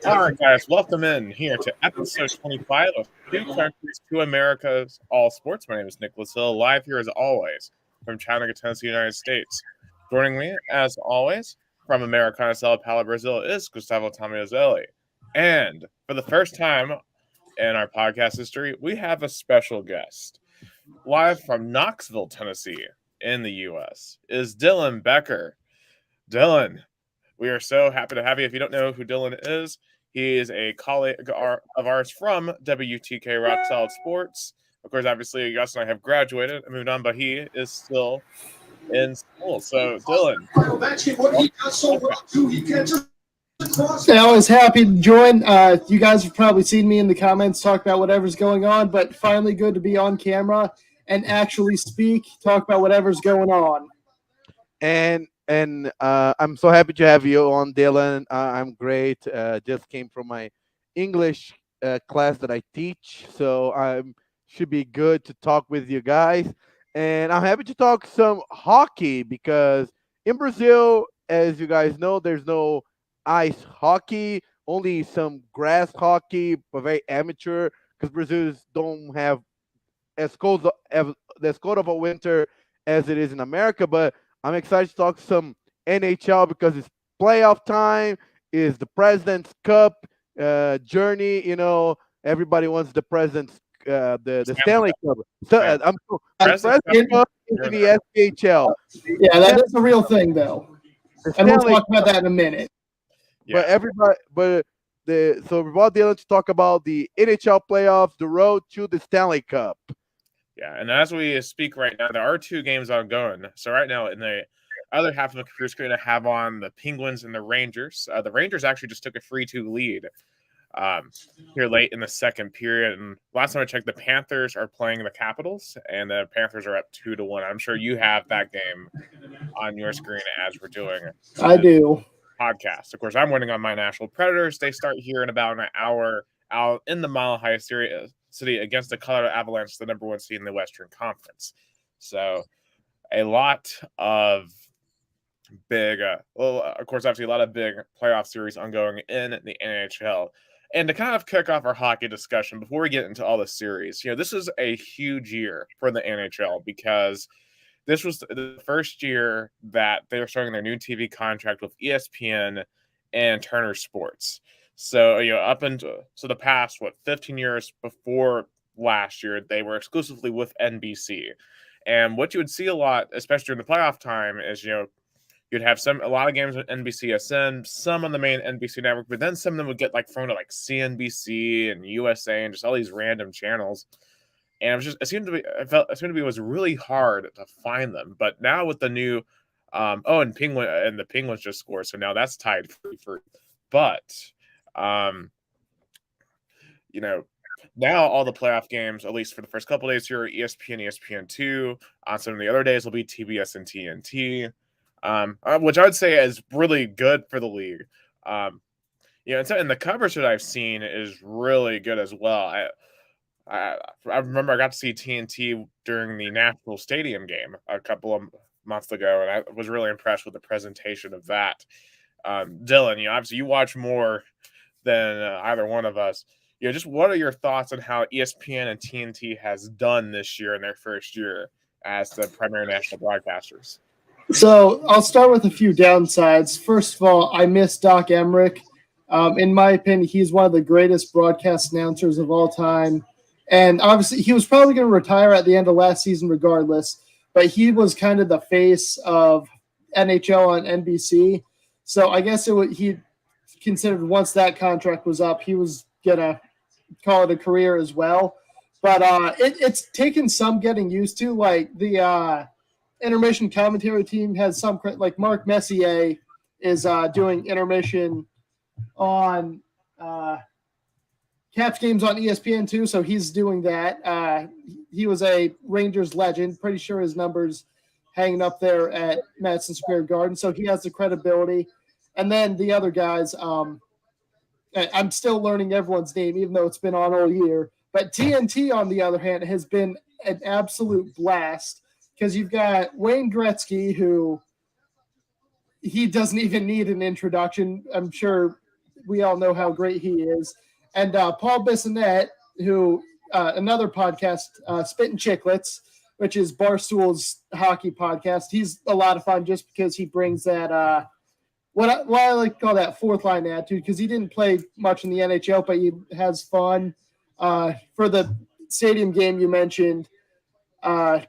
All right, guys, welcome in here to episode 25 of Two Countries, Two Americas, All Sports. My name is Nicholas Hill, live here as always from Chattanooga, Tennessee, United States. Joining me, as always, from Americana, Sao Paulo, Brazil, is Gustavo Tomazeli. And for the first time in our podcast history, we have a special guest. Live from Knoxville, Tennessee, in the U.S., is Dylan Becker. Dylan, we are so happy to have you. If you don't know who Dylan is, he is a colleague of ours from WTK Rock Solid Sports. Of course, obviously, Gus and I have graduated and moved on, but he is still in school. So, Dylan. I was happy to join. You guys have probably seen me in the comments talk about whatever's going on, but finally good to be on camera and actually speak, talk about whatever's going on. And I'm so happy to have you on, Dylan. I'm great. Just came from my English class that I teach, so I should be good to talk with you guys. And I'm happy to talk some hockey because in Brazil, as you guys know, there's no ice hockey, only some grass hockey, but very amateur because Brazilians don't have as cold of a winter as it is in America. But I'm excited to talk some NHL because it's playoff time, is the President's Cup journey. You know, everybody wants the President's the Stanley Cup. So, President's Cup is in the SPHL. Yeah, that's a real thing, though. And we'll talk about that in a minute. Yeah. So we brought Dylan to talk about the NHL playoffs, the road to the Stanley Cup. Yeah, and as we speak right now, there are two games ongoing. So right now, in the other half of the computer screen, I have on the Penguins and the Rangers. The Rangers actually just took a 3-2 lead here late in the second period. And last time I checked, the Panthers are playing the Capitals, and the Panthers are up 2-1. I'm sure you have that game on your screen as we're doing it. I do. Podcast. Of course, I'm waiting on my Nashville Predators. They start here in about an hour out in the Mile High City against the Colorado Avalanche, the number one seed in the Western Conference. So a lot of big, of course, obviously a lot of big playoff series ongoing in the NHL. And to kind of kick off our hockey discussion before we get into all the series, this is a huge year for the NHL because this was the first year that they were starting their new TV contract with ESPN and Turner Sports. So, the past, 15 years before last year, they were exclusively with NBC. And what you would see a lot, especially during the playoff time, is, you'd have a lot of games with NBCSN, some on the main NBC network, but then some of them would get thrown to CNBC and USA and just all these random channels. And it seemed to be it was really hard to find them. But now with the new, and the Penguins just scored, so now that's tied for. But, now all the playoff games, at least for the first couple of days here, are ESPN, ESPN2. On some of the other days will be TBS and TNT, which I would say is really good for the league. And the coverage that I've seen is really good as well. I remember I got to see TNT during the Nashville Stadium game a couple of months ago, and I was really impressed with the presentation of that. Dylan, obviously you watch more than either one of us. Just what are your thoughts on how ESPN and TNT has done this year in their first year as the primary national broadcasters? So I'll start with a few downsides. First of all, I miss Doc Emmerich. In my opinion, he's one of the greatest broadcast announcers of all time. And obviously, he was probably going to retire at the end of last season regardless, but he was kind of the face of NHL on NBC. So I guess he considered once that contract was up, he was going to call it a career as well. But it's taken some getting used to. Like the intermission commentary team has some, like Mark Messier is doing intermission on Caps games on ESPN too, so he's doing that. He was a Rangers legend. Pretty sure his number's hanging up there at Madison Square Garden, so he has the credibility. And then the other guys, I'm still learning everyone's name, even though it's been on all year. But TNT, on the other hand, has been an absolute blast. because you've got Wayne Gretzky, who he doesn't even need an introduction. I'm sure we all know how great he is. And Paul Bissonnette, who another podcast, Spittin' Chicklets, which is Barstool's hockey podcast. He's a lot of fun just because he brings that what I like to call that fourth line attitude, because he didn't play much in the NHL, but he has fun. For the stadium game you mentioned,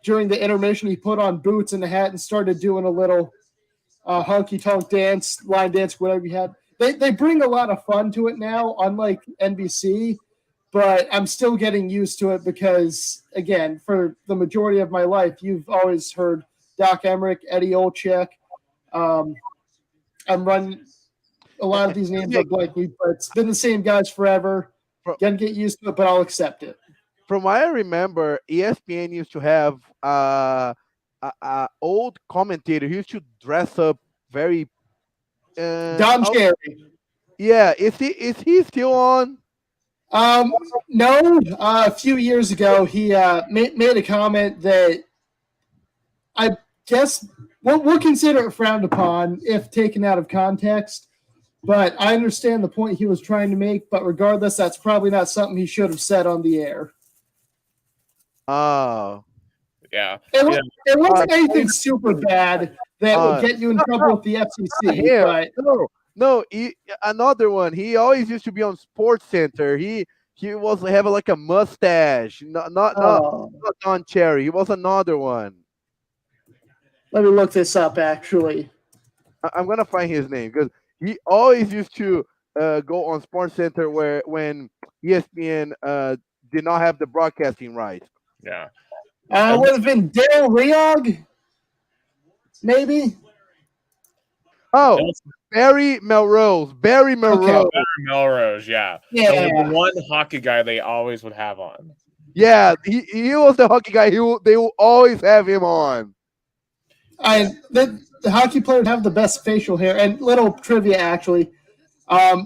during the intermission, he put on boots and a hat and started doing a little honky tonk dance, line dance, whatever you had. They bring a lot of fun to it now, unlike NBC, but I'm still getting used to it because, again, for the majority of my life, you've always heard Doc Emmerich, Eddie Olczyk. I'm running a lot of these names up blankly, but it's been the same guys forever. Gonna get used to it, but I'll accept it. From what I remember, ESPN used to have old commentator. He used to dress up very. Don Cherry. Yeah, is he still on? No. A few years ago, he made a comment that I guess we'll consider it frowned upon if taken out of context. But I understand the point he was trying to make. But regardless, that's probably not something he should have said on the air. Oh. Yeah. It wasn't anything super bad that would get you in trouble with the FCC. But no, another one. He always used to be on Sports Center. He was having like a mustache. Not Don Cherry. He was another one. Let me look this up. Actually, I'm gonna find his name because he always used to go on Sports Center when ESPN did not have the broadcasting rights. Yeah. Would have been Dale Riog, maybe. Oh, Barry Melrose. Okay. Barry Melrose, yeah. The one hockey guy they always would have on. Yeah, he was the hockey guy. They will always have him on. The hockey players have the best facial hair. And little trivia, actually.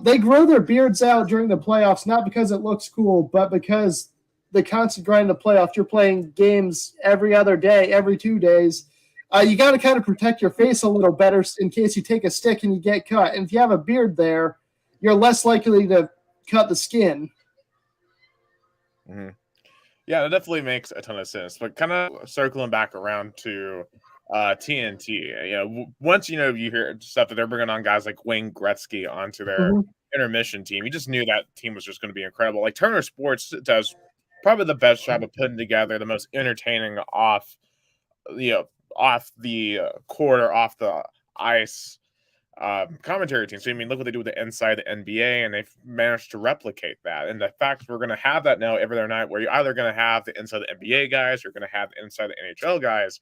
They grow their beards out during the playoffs, not because it looks cool, but because the constant grind of the playoffs, you're playing games every other day, every 2 days. You got to kind of protect your face a little better in case you take a stick and you get cut. And if you have a beard there, you're less likely to cut the skin. Mm-hmm. Yeah, that definitely makes a ton of sense. But kind of circling back around to TNT, once you hear stuff that they're bringing on guys like Wayne Gretzky onto their intermission team, you just knew that team was just going to be incredible. Like Turner Sports does probably the best job of putting together the most entertaining off the court or off the ice commentary team. So look what they do with the Inside the NBA, and they've managed to replicate that. And the fact we're going to have that now every other night, where you're either going to have the Inside the NBA guys, or you're going to have the Inside the NHL guys.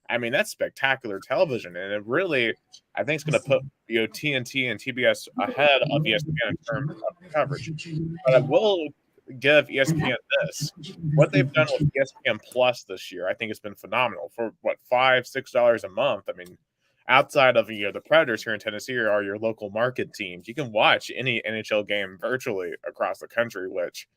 That's spectacular television, and it really, I think, it's going to put TNT and TBS ahead of ESPN in terms of coverage. But I will give ESPN this. What they've done with ESPN Plus this year, I think it's been phenomenal. For $5-6 a month. Outside of the Predators here in Tennessee are your local market teams. You can watch any NHL game virtually across the country, which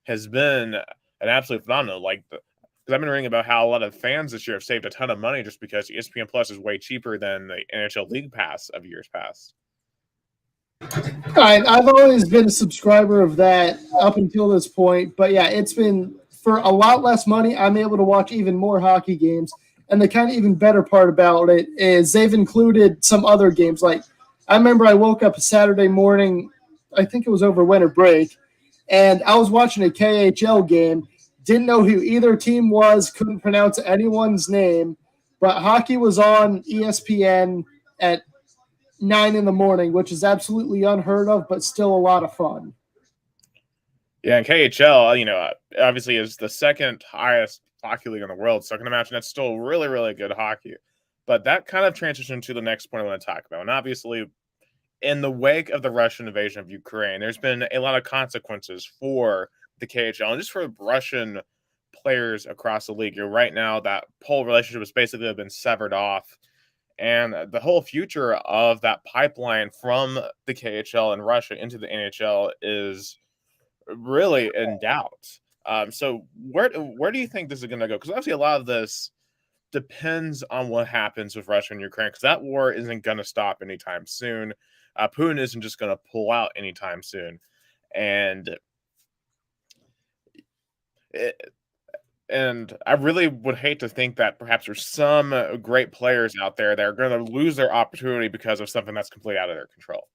has been an absolute phenomenal. Because I've been reading about how a lot of fans this year have saved a ton of money just because ESPN Plus is way cheaper than the NHL League Pass of years past. I've always been a subscriber of that up until this point. But yeah, it's been for a lot less money. I'm able to watch even more hockey games. And the kind of even better part about it is they've included some other games. Like I remember I woke up a Saturday morning, I think it was over winter break, and I was watching a KHL game. Didn't know who either team was, couldn't pronounce anyone's name, but hockey was on ESPN at 9 a.m, which is absolutely unheard of, but still a lot of fun. Yeah, and KHL, obviously is the second highest hockey league in the world, so I can imagine that's still really, really good hockey. But that kind of transitioned to the next point I want to talk about. And obviously, in the wake of the Russian invasion of Ukraine, there's been a lot of consequences for the KHL and just for Russian players across the league. Right now, that whole relationship has basically been severed off. And the whole future of that pipeline from the KHL and Russia into the NHL is really in doubt. So where do you think this is going to go? Because obviously a lot of this depends on what happens with Russia and Ukraine, because that war isn't going to stop anytime soon. Putin isn't just going to pull out anytime soon. And I really would hate to think that perhaps there's some great players out there that are going to lose their opportunity because of something that's completely out of their control.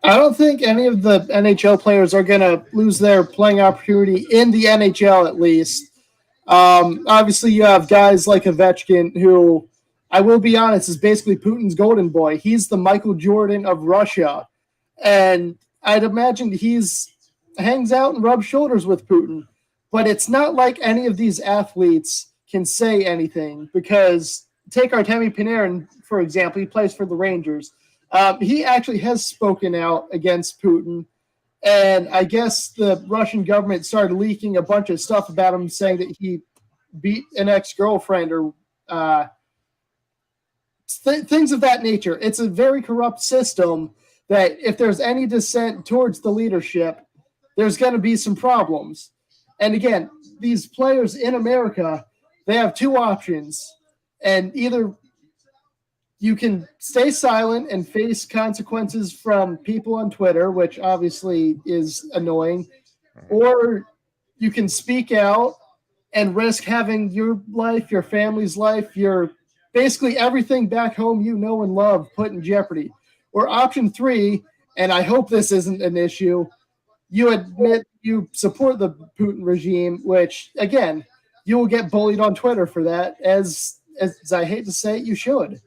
I don't think any of the NHL players are going to lose their playing opportunity in the NHL, at least. Obviously, you have guys like Ovechkin, who, I will be honest, is basically Putin's golden boy. He's the Michael Jordan of Russia. And I'd imagine hangs out and rubs shoulders with Putin. But it's not like any of these athletes can say anything, because take Artemi Panarin, for example. He plays for the Rangers. He actually has spoken out against Putin, and I guess the Russian government started leaking a bunch of stuff about him, saying that he beat an ex-girlfriend or things of that nature. It's a very corrupt system that if there's any dissent towards the leadership, there's going to be some problems. And again, these players in America, they have two options, and either you can stay silent and face consequences from people on Twitter, which obviously is annoying, or you can speak out and risk having your life, your family's life, your basically everything back home you know and love put in jeopardy. Or option 3, and I hope this isn't an issue, you admit you support the Putin regime, which, again, you will get bullied on Twitter for that, as I hate to say it, you should.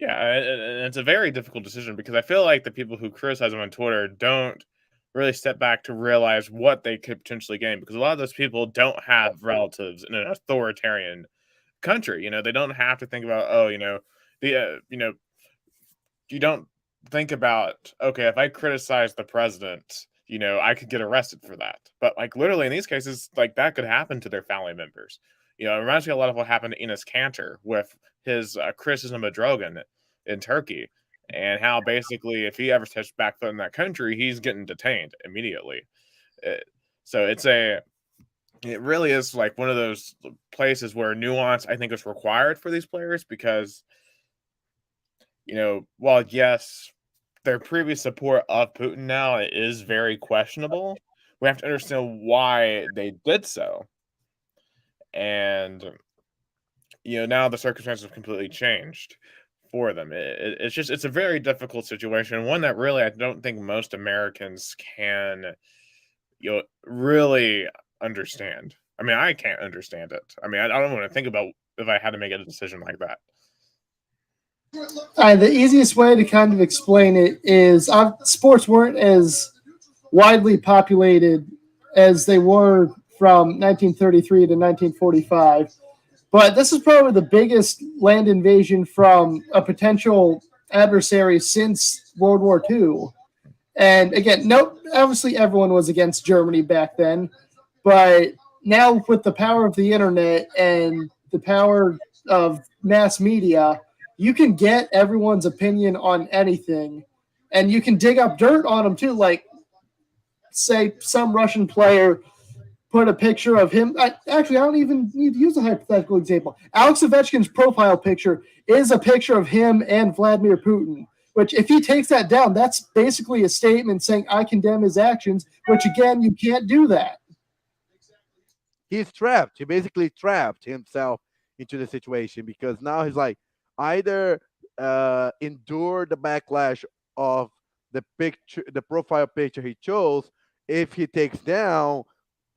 Yeah, and it's a very difficult decision, because I feel like the people who criticize him on Twitter don't really step back to realize what they could potentially gain, because a lot of those people don't have relatives in an authoritarian country. They don't have to think about, you don't think about, okay, if I criticize the president, I could get arrested for that. But literally in these cases, that could happen to their family members. It reminds me a lot of what happened to Enes Kanter with his criticism of Drogan in Turkey, and how basically if he ever touched back foot in that country, he's getting detained immediately. So it really is one of those places where nuance, I think, is required for these players, because, while yes, their previous support of Putin now is very questionable, we have to understand why they did so. And, now the circumstances have completely changed for them. It's a very difficult situation, one that really I don't think most Americans can, really understand. I mean, I can't understand it. I mean, I don't want to think about if I had to make a decision like that. The easiest way to kind of explain it is sports weren't as widely populated as they were from 1933 to 1945. But this is probably the biggest land invasion from a potential adversary since World War II. And again, obviously everyone was against Germany back then. But now with the power of the internet and the power of mass media, you can get everyone's opinion on anything. And you can dig up dirt on them too. Like, say some Russian player put a picture of him. I don't even need to use a hypothetical example. Alex Ovechkin's profile picture is a picture of him and Vladimir Putin, which if he takes that down, that's basically a statement saying, I condemn his actions, which again, you can't do that. He's trapped. He basically trapped himself into the situation, because now he's either endure the backlash of the picture, the profile picture he chose. If he takes down,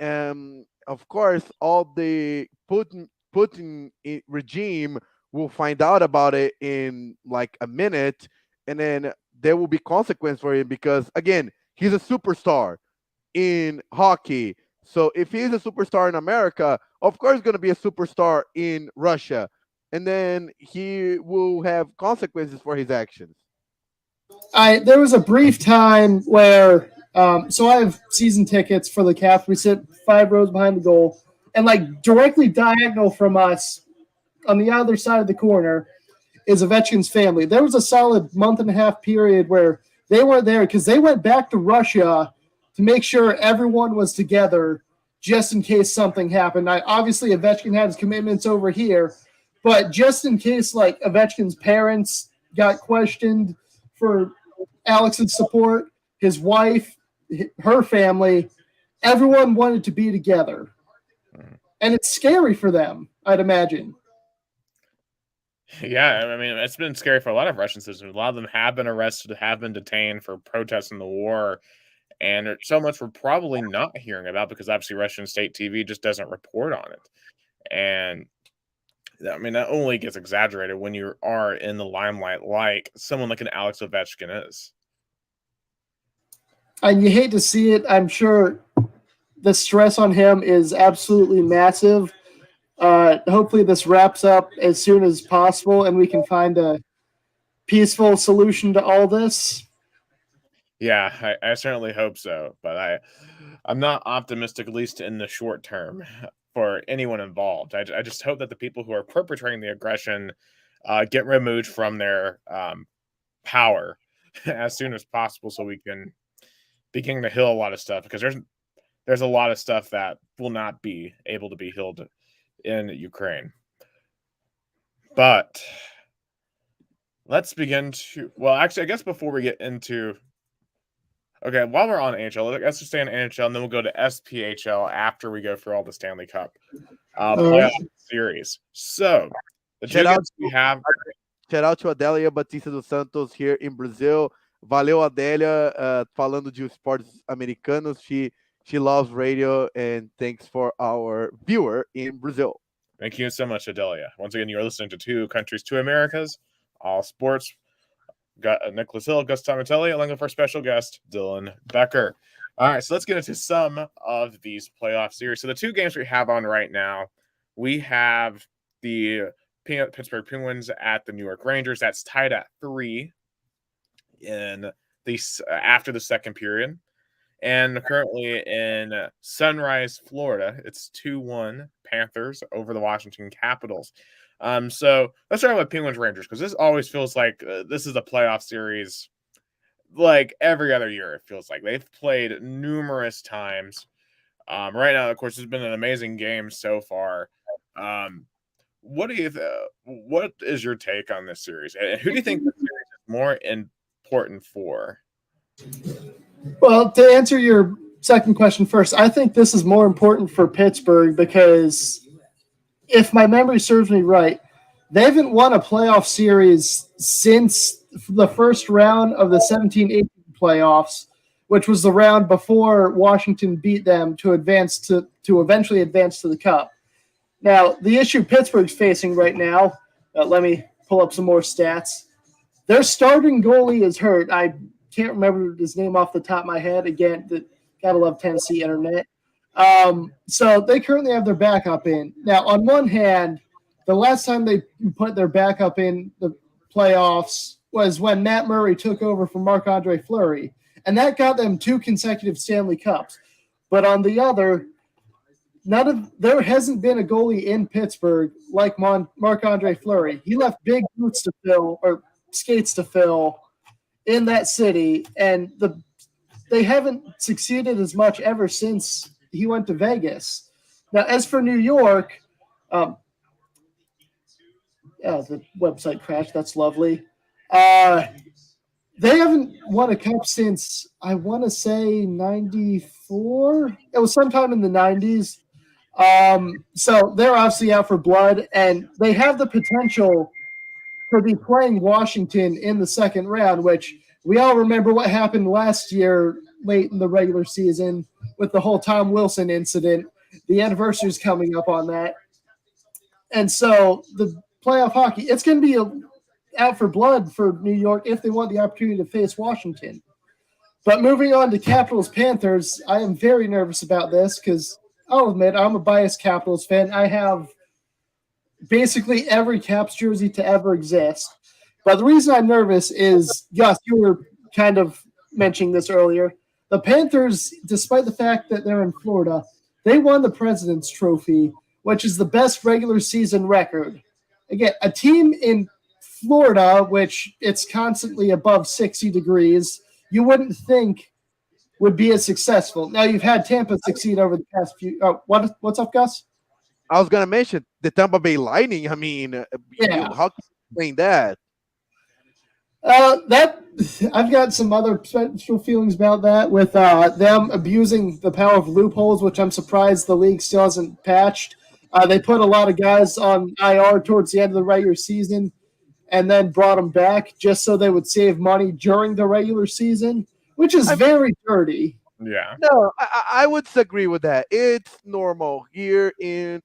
of course, all the Putin regime will find out about it in a minute, and then there will be consequence for him, because again, he's a superstar in hockey. So if he's a superstar in America, of course he's going to be a superstar in Russia, and then he will have consequences for his actions. There was a brief time where so I have season tickets for the Caps. We sit 5 rows behind the goal, and directly diagonal from us on the other side of the corner is Ovechkin's family. There was a solid month-and-a-half period where they weren't there because they went back to Russia to make sure everyone was together just in case something happened. Obviously, Ovechkin had his commitments over here, but just in case, like, Ovechkin's parents got questioned for Alex's support, his wife, her family, everyone wanted to be together. And it's scary for them, I'd imagine. Yeah, I mean, it's been scary for a lot of Russian citizens. A lot of them have been arrested, have been detained for protesting the war. And so much we're probably not hearing about because obviously Russian state TV just doesn't report on it. And I mean, that only gets exaggerated when you are in the limelight like someone like an Alex Ovechkin is. And you hate to see it. I'm sure the stress on him is absolutely massive. Hopefully this wraps up as soon as possible and we can find a peaceful solution to all this. Yeah, I certainly hope so. But I'm not optimistic, at least in the short term, for anyone involved. I just hope that the people who are perpetrating the aggression get removed from their power as soon as possible so we can begin to heal a lot of stuff, because there's a lot of stuff that will not be able to be healed in Ukraine. But let's begin to, well, actually, I guess before we get into, okay, while we're on NHL, let's just stay on NHL, and then we'll go to SPHL after we go through all the Stanley Cup playoff series. So, the two games we have. Shout out to Adélia Batista dos Santos here in Brazil. Valeu, Adélia, falando de esportes americanos. She loves radio, and thanks for our viewer in Brazil. Thank you so much, Adélia. Once again, you're listening to Two Countries, Two Americas, all sports. Got Nicholas Hill, Gustavo Tomazeli, along with our special guest, Dylan Becker. All right, so let's get into some of these playoff series. So the two games we have on right now, we have the Pittsburgh Penguins at the New York Rangers. That's tied at 3 in after the second period. And currently in Sunrise, Florida, it's 2-1 Panthers over the Washington Capitals. So let's start with Penguins Rangers, because this always feels like this is a playoff series like every other year. It feels like they've played numerous times. Right now, of course, it's been an amazing game so far. What is your take on this series? And who do you think the series is more important for? Well, to answer your second question first, I think this is more important for Pittsburgh because if my memory serves me right, they haven't won a playoff series since the first round of the 17-18 playoffs, which was the round before Washington beat them to advance to eventually advance to the Cup. Now, the issue Pittsburgh's facing right now, let me pull up some more stats. Their starting goalie is hurt. I can't remember his name off the top of my head. Again, gotta love Tennessee internet. So they currently have their backup in. Now, on one hand, the last time they put their backup in the playoffs was when Matt Murray took over from Marc-Andre Fleury, and that got them 2 consecutive Stanley Cups. But on the other, there hasn't been a goalie in Pittsburgh like Marc-Andre Fleury. He left big boots to fill, or skates to fill, in that city, and they haven't succeeded as much ever since he went to Vegas. Now, as for New York, the website crashed. That's lovely. They haven't won a cup since, I want to say, 94. It was sometime in the 90s. So they're obviously out for blood, and they have the potential to be playing Washington in the second round, which we all remember what happened last year late in the regular season with the whole Tom Wilson incident. The anniversary is coming up on that. And so the playoff hockey, it's going to be out for blood for New York if they want the opportunity to face Washington. But moving on to Capitals-Panthers, I am very nervous about this because I'll admit I'm a biased Capitals fan. I have basically every Caps jersey to ever exist. But the reason I'm nervous is, Gus, you were kind of mentioning this earlier. The Panthers, despite the fact that they're in Florida, they won the President's Trophy, which is the best regular season record. Again, a team in Florida, which it's constantly above 60 degrees, you wouldn't think would be as successful. Now you've had Tampa succeed over the past few. What's up, Gus? I was gonna mention the Tampa Bay Lightning. I mean, Yeah. how can you explain that? That I've got some other special feelings about that with them abusing the power of loopholes, which I'm surprised the league still hasn't patched. They put a lot of guys on IR towards the end of the regular season and then brought them back just so they would save money during the regular season, which is very dirty. Yeah. No, I would agree with that. It's normal here as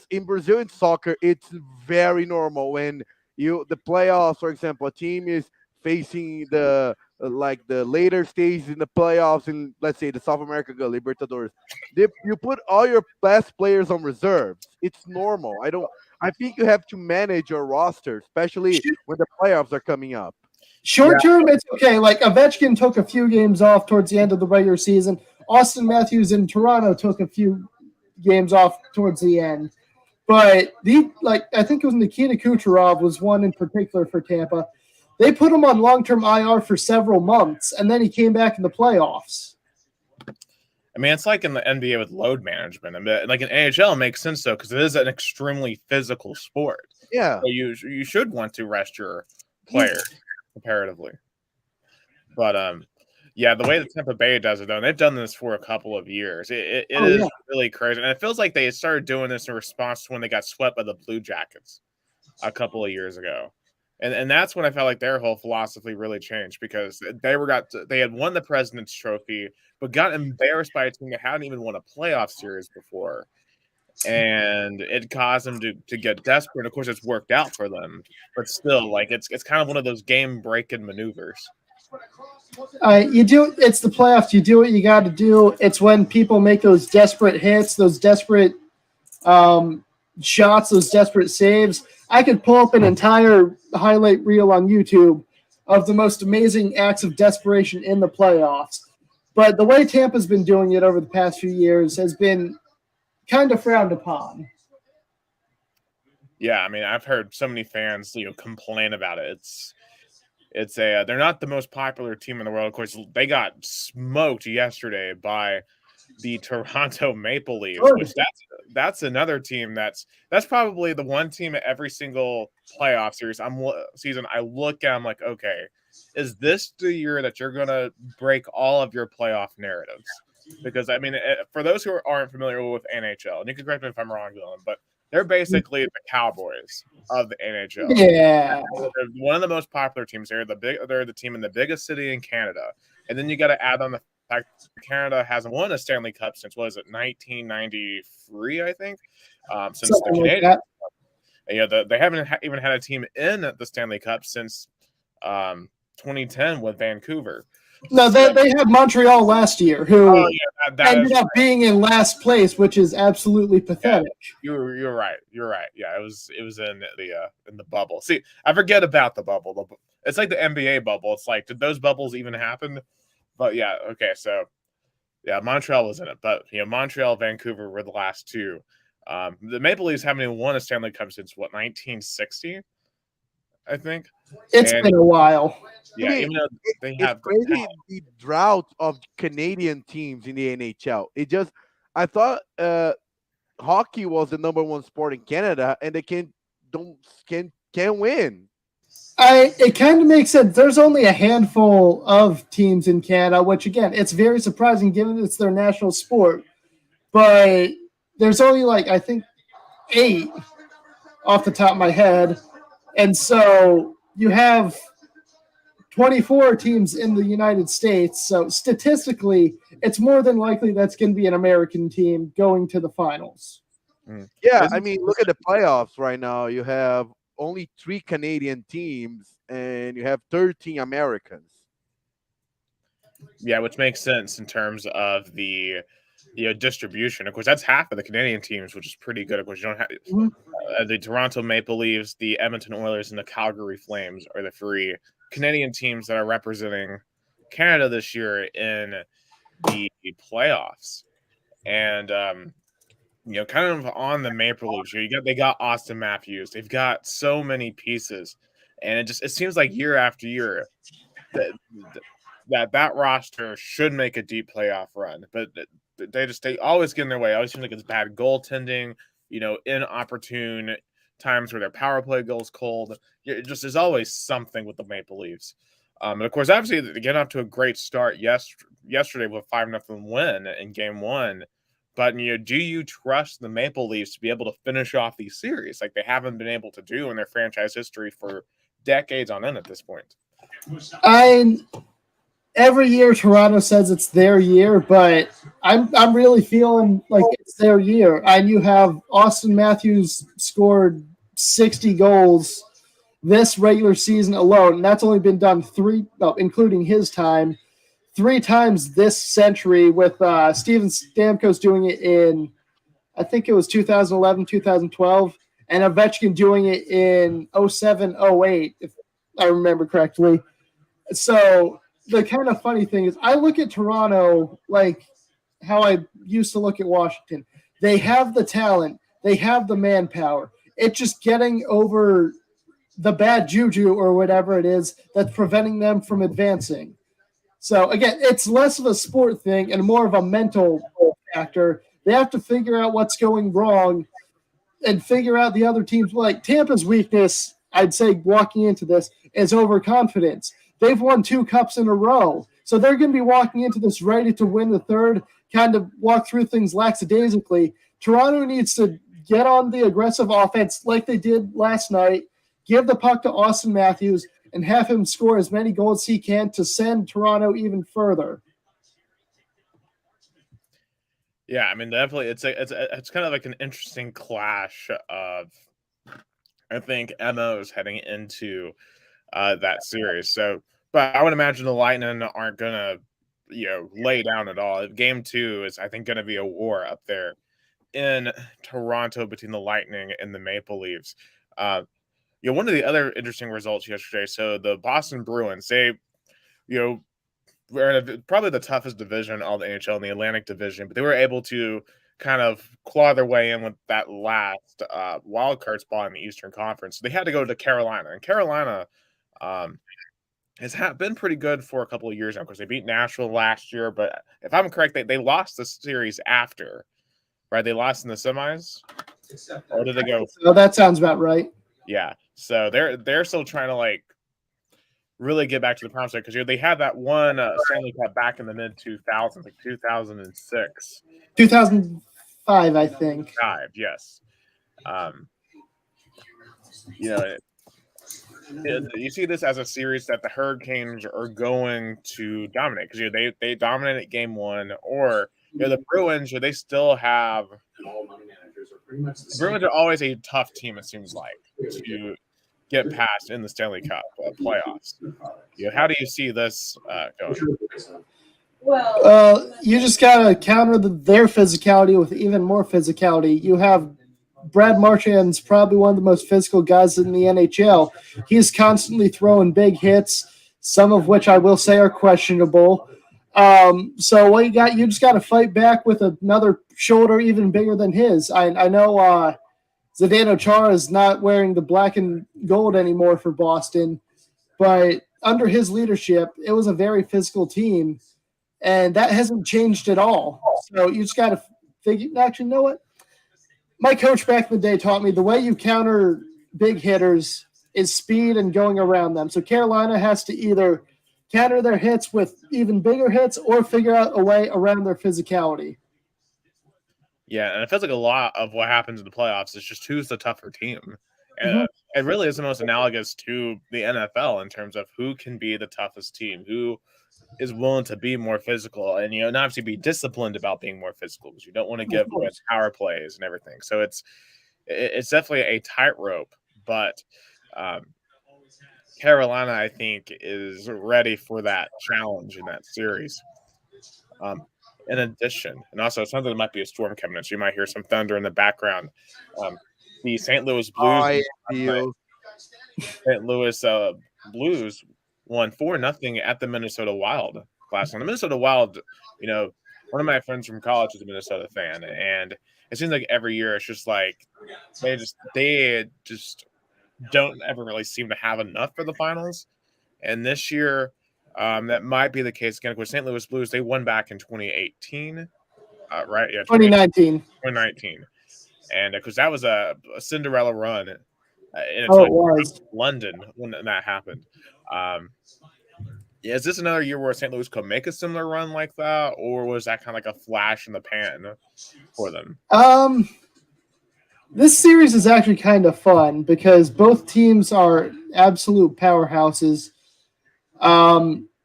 in Brazilian soccer, it's very normal when the playoffs, for example, a team is facing the later stages in the playoffs in, let's say, the South America Libertadores. You put all your best players on reserves. It's normal. I think you have to manage your roster, especially when the playoffs are coming up. Short term, it's okay. Like Ovechkin took a few games off towards the end of the regular season. Austin Matthews in Toronto took a few games off towards the end. But I think it was Nikita Kucherov was one in particular for Tampa. They put him on long-term IR for several months, and then he came back in the playoffs. I mean, it's like in the NBA with load management. I mean, like in NHL, it makes sense, though, because it is an extremely physical sport. Yeah. So you should want to rest your players comparatively. But, yeah, the way that Tampa Bay does it, though, and they've done this for a couple of years, it is really crazy. And it feels like they started doing this in response to when they got swept by the Blue Jackets a couple of years ago. And that's when I felt like their whole philosophy really changed because they had won the President's Trophy, but got embarrassed by a team that hadn't even won a playoff series before. And it caused them to get desperate. Of course, it's worked out for them, but still, like it's kind of one of those game-breaking maneuvers. It's the playoffs. You do what you got to do. It's when people make those desperate hits, those desperate shots, those desperate saves. I could pull up an entire highlight reel on YouTube of the most amazing acts of desperation in the playoffs. But the way Tampa's been doing it over the past few years has been kind of frowned upon. Yeah, I mean, I've heard so many fans, complain about it. They're not the most popular team in the world. Of course, they got smoked yesterday by the Toronto Maple Leafs, which that's another team that's probably the one team at every single playoff season I look at. I'm like, okay, is this the year that you're gonna break all of your playoff narratives? Because I mean, for those who aren't familiar with NHL, and you can correct me if I'm wrong, Dylan, but they're basically the Cowboys of the NHL. Yeah, they're one of the most popular teams. They're the team in the biggest city in Canada, and then you got to add on the fact Canada hasn't won a Stanley Cup since 1993, I think. Since the Canadians, they haven't even had a team in the Stanley Cup since 2010 with Vancouver. No, they had Montreal last year, who ended up being in last place, which is absolutely pathetic. Yeah, you're right. You're right. Yeah, it was in the bubble. See, I forget about the bubble. It's like the NBA bubble. It's like, did those bubbles even happen? But yeah, okay. So yeah, Montreal was in it, but Montreal, Vancouver were the last two. The Maple Leafs haven't even won a Stanley Cup since 1960. I think it's been a while. Yeah, even though they have crazy the drought of Canadian teams in the NHL. I thought hockey was the number one sport in Canada, and they can't win. It kind of makes sense. There's only a handful of teams in Canada, which again, it's very surprising given it's their national sport. But there's only I think 8 off the top of my head. And so you have 24 teams in the United States. So statistically, it's more than likely that's going to be an American team going to the finals. Yeah, I mean, look at the playoffs right now. You have only 3 Canadian teams, and you have 13 Americans. Yeah, which makes sense in terms of the distribution. Of course, that's half of the Canadian teams, which is pretty good. Of course, you don't have the Toronto Maple Leafs, the Edmonton Oilers, and the Calgary Flames are the 3 Canadian teams that are representing Canada this year in the playoffs. And kind of on the Maple Leafs, they got Austin Matthews. They've got so many pieces, and it seems like year after year that that roster should make a deep playoff run, but they always get in their way. I always seem like it's bad goaltending, inopportune times where their power play goes cold. It just is always something with the Maple Leafs. And of course, obviously, they get off to a great start yesterday with 5-0 win in Game 1. But do you trust the Maple Leafs to be able to finish off these series like they haven't been able to do in their franchise history for decades on end at this point? Every year Toronto says it's their year, but I'm really feeling like it's their year. And you have Austin Matthews scored 60 goals this regular season alone, and that's only been done including his time, 3 times this century, with Steven Stamkos doing it in, I think it was 2011, 2012, and Ovechkin doing it in 07, 08, if I remember correctly. So the kind of funny thing is I look at Toronto like how I used to look at Washington. They have the talent. They have the manpower. It's just getting over the bad juju or whatever it is that's preventing them from advancing. So, again, it's less of a sport thing and more of a mental factor. They have to figure out what's going wrong and figure out the other teams. Like Tampa's weakness, I'd say, walking into this is overconfidence. They've won 2 cups in a row. So they're going to be walking into this ready to win the third, kind of walk through things lackadaisically. Toronto needs to get on the aggressive offense like they did last night, give the puck to Austin Matthews, and have him score as many goals as he can to send Toronto even further. Yeah, I mean, definitely, it's kind of like an interesting clash of, I think, MOs heading into that series. So, but I would imagine the Lightning aren't gonna, lay down at all. Game 2 is, I think, gonna be a war up there in Toronto between the Lightning and the Maple Leafs. One of the other interesting results yesterday. So the Boston Bruins, they, were in probably the toughest division of the NHL in the Atlantic Division, but they were able to kind of claw their way in with that last wild card spot in the Eastern Conference. So they had to go to Carolina, and Carolina has been pretty good for a couple of years now. Of course, they beat Nashville last year, but if I'm correct, they lost the series after, right? They lost in the semis, or did they go? Oh, that sounds about right. Yeah, so they're still trying to really get back to the promised land because they had that one Stanley Cup back in the mid 2000s, like 2006, 2005, I think. 5, yes. You see this as a series that the Hurricanes are going to dominate because they dominated Game 1, or the Bruins, they still have. The Bruins are always a tough team, it seems like, to get past in the Stanley Cup playoffs. How do you see this going? Well, you just got to counter their physicality with even more physicality. You have Brad Marchand's probably one of the most physical guys in the NHL. He's constantly throwing big hits, some of which I will say are questionable. So what you just got to fight back with another shoulder even bigger than his. I know Zdeno Chara is not wearing the black and gold anymore for Boston, but under his leadership, it was a very physical team, and that hasn't changed at all. So you just got to figure. Actually, you know what? My coach back in the day taught me the way you counter big hitters is speed and going around them. So Carolina has to either counter their hits with even bigger hits or figure out a way around their physicality. Yeah, and it feels like a lot of what happens in the playoffs is just who's the tougher team. And it really is the most analogous to the NFL in terms of who can be the toughest team, who is willing to be more physical, and not obviously be disciplined about being more physical because you don't want to give away power plays and everything. So it's definitely a tightrope, but Carolina, I think, is ready for that challenge in that series. In addition, and also it sounds like there might be a storm coming in, so you might hear some thunder in the background. The St. Louis Blues, St. Louis Blues won 4-0 at the Minnesota Wild last night. The Minnesota Wild, one of my friends from college is a Minnesota fan, and it seems like every year it's just like they just don't ever really seem to have enough for the finals. And this year, That might be the case again. Of course, St. Louis Blues, they won back in 2018, right? Yeah, 2019. 2019. And because that was a Cinderella run in Oh, it was. London when that happened. Is this another year where St. Louis could make a similar run like that, or was that kind of like a flash in the pan for them? This series is actually kind of fun because both teams are absolute powerhouses.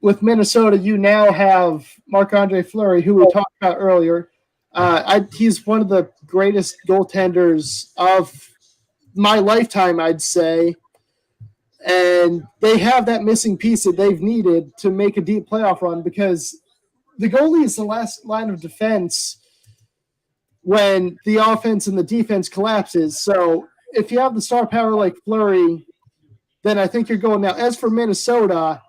With Minnesota, you now have Marc-Andre Fleury, who we talked about earlier. He's one of the greatest goaltenders of my lifetime, I'd say. And they have that missing piece that they've needed to make a deep playoff run because the goalie is the last line of defense when the offense and the defense collapses. So if you have the star power like Fleury, then I think you're going now. As for Minnesota,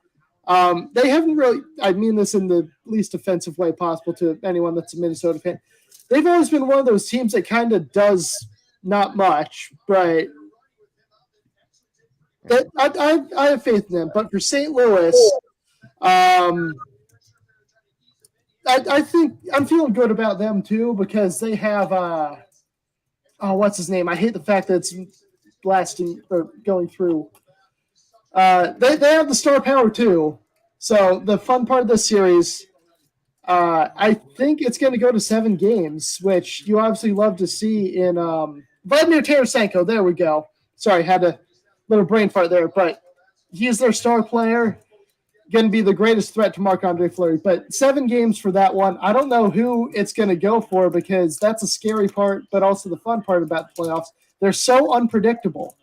they haven't really – I mean this in the least offensive way possible to anyone that's a Minnesota fan. They've always been one of those teams that kind of does not much, but – I have faith in them, but for St. Louis, I think I'm feeling good about them too because they have what's his name? I hate the fact that it's blasting or going through. They have the star power too. So the fun part of this series, I think it's going to go to 7 games, which you obviously love to see in Vladimir Tarasenko. There we go. Sorry, had a little brain fart there, but he's their star player, going to be the greatest threat to Marc-Andre Fleury. But 7 games for that one. I don't know who it's going to go for because that's a scary part, but also the fun part about the playoffs. They're so unpredictable.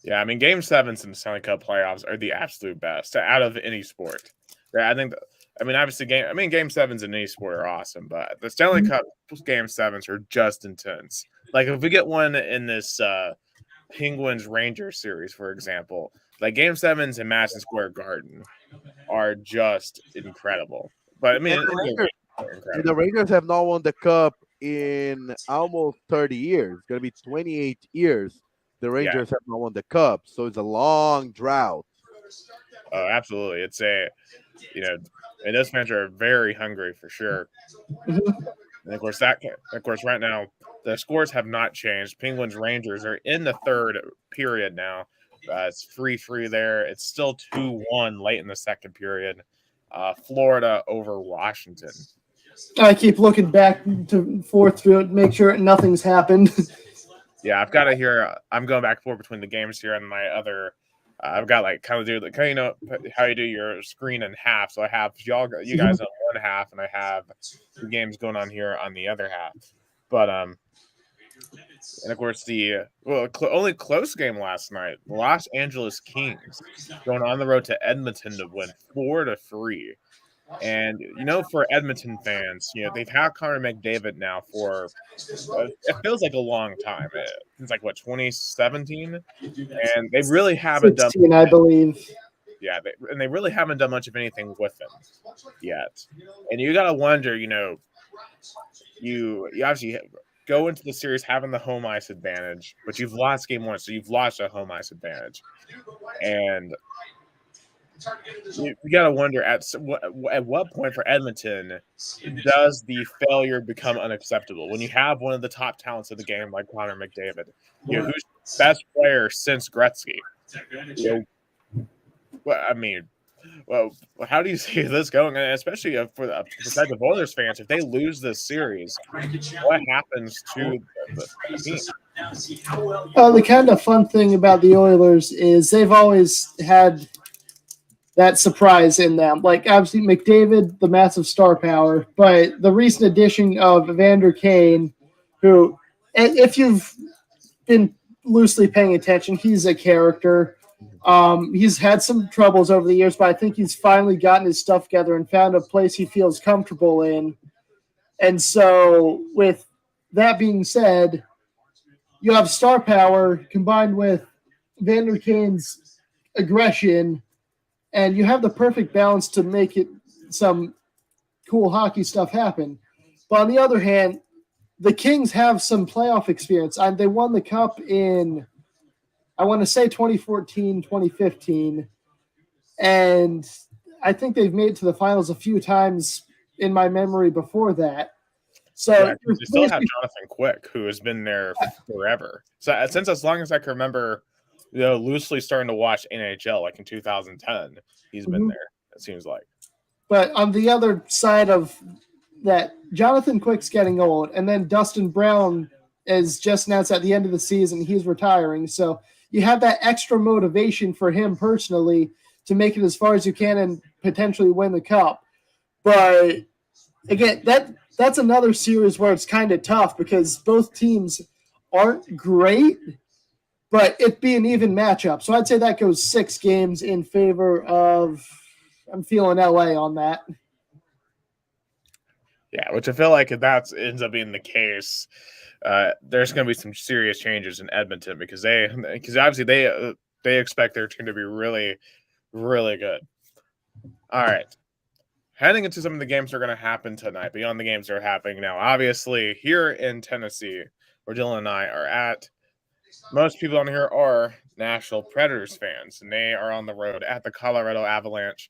Yeah, I mean, Game 7s in the Stanley Cup playoffs are the absolute best out of any sport. Yeah, obviously, Game 7s in any sport are awesome, but the Stanley Cup Game 7s are just intense. Like, if we get one in this Penguins Rangers series, for example, like Game 7s in Madison Square Garden are just incredible. But I mean, the Rangers have not won the cup in almost 30 years. It's going to be 28 years. The Rangers have not won the cup, so it's a long drought. Oh, absolutely. It's and those fans are very hungry for sure. And of course, right now the scores have not changed. Penguins Rangers are in the third period now. It's 3-3 there. It's still 2-1 late in the second period. Florida over Washington. I keep looking back to forth through it, make sure nothing's happened. Yeah, I've got to hear. I'm going back and forth between the games here and my other. I've got how you do your screen in half. So I have you guys on one half, and I have the games going on here on the other half. But and of course only close game last night. Los Angeles Kings going on the road to Edmonton to win 4-3. And for Edmonton fans, they've had Connor McDavid now for it feels like a long time. It's like 2017, and they really haven't 16, I believe. Yeah, they really haven't done much of anything with him yet. And you gotta wonder, you obviously go into the series having the home ice advantage, but you've lost game 1, so you've lost a home ice advantage, and you got to wonder at what point for Edmonton does the failure become unacceptable when you have one of the top talents of the game like Connor McDavid, who's best player since Gretzky. How do you see this going? And especially for the perspective of Oilers fans, if they lose this series, what happens to the team? The kind of fun thing about the Oilers is they've always had that surprise in them. Like, obviously, McDavid, the massive star power, but the recent addition of Evander Kane, who, if you've been loosely paying attention, he's a character. He's had some troubles over the years, but I think he's finally gotten his stuff together and found a place he feels comfortable in. And so, with that being said, you have star power combined with Evander Kane's aggression, and you have the perfect balance to make it some cool hockey stuff happen. But on the other hand, the Kings have some playoff experience. They won the Cup in, I want to say 2014, 2015. And I think they've made it to the finals a few times in my memory before that. So yeah, you still have Jonathan Quick, who has been there forever. So since as long as I can remember, loosely starting to watch NHL, like in 2010, he's been there. It seems like. But on the other side of that, Jonathan Quick's getting old, and then Dustin Brown is just announced at the end of the season he's retiring. So you have that extra motivation for him personally to make it as far as you can and potentially win the cup. But again, that's another series where it's kind of tough because both teams aren't great, but it'd be an even matchup. So I'd say that goes 6 games in favor of – I'm feeling LA on that. Yeah, which I feel like if that ends up being the case, there's going to be some serious changes in Edmonton because obviously they expect their team to be really, really good. All right. Heading into some of the games that are going to happen tonight, beyond the games that are happening now, obviously here in Tennessee, where Dylan and I are at, most people on here are Nashville Predators fans, and they are on the road at the Colorado Avalanche.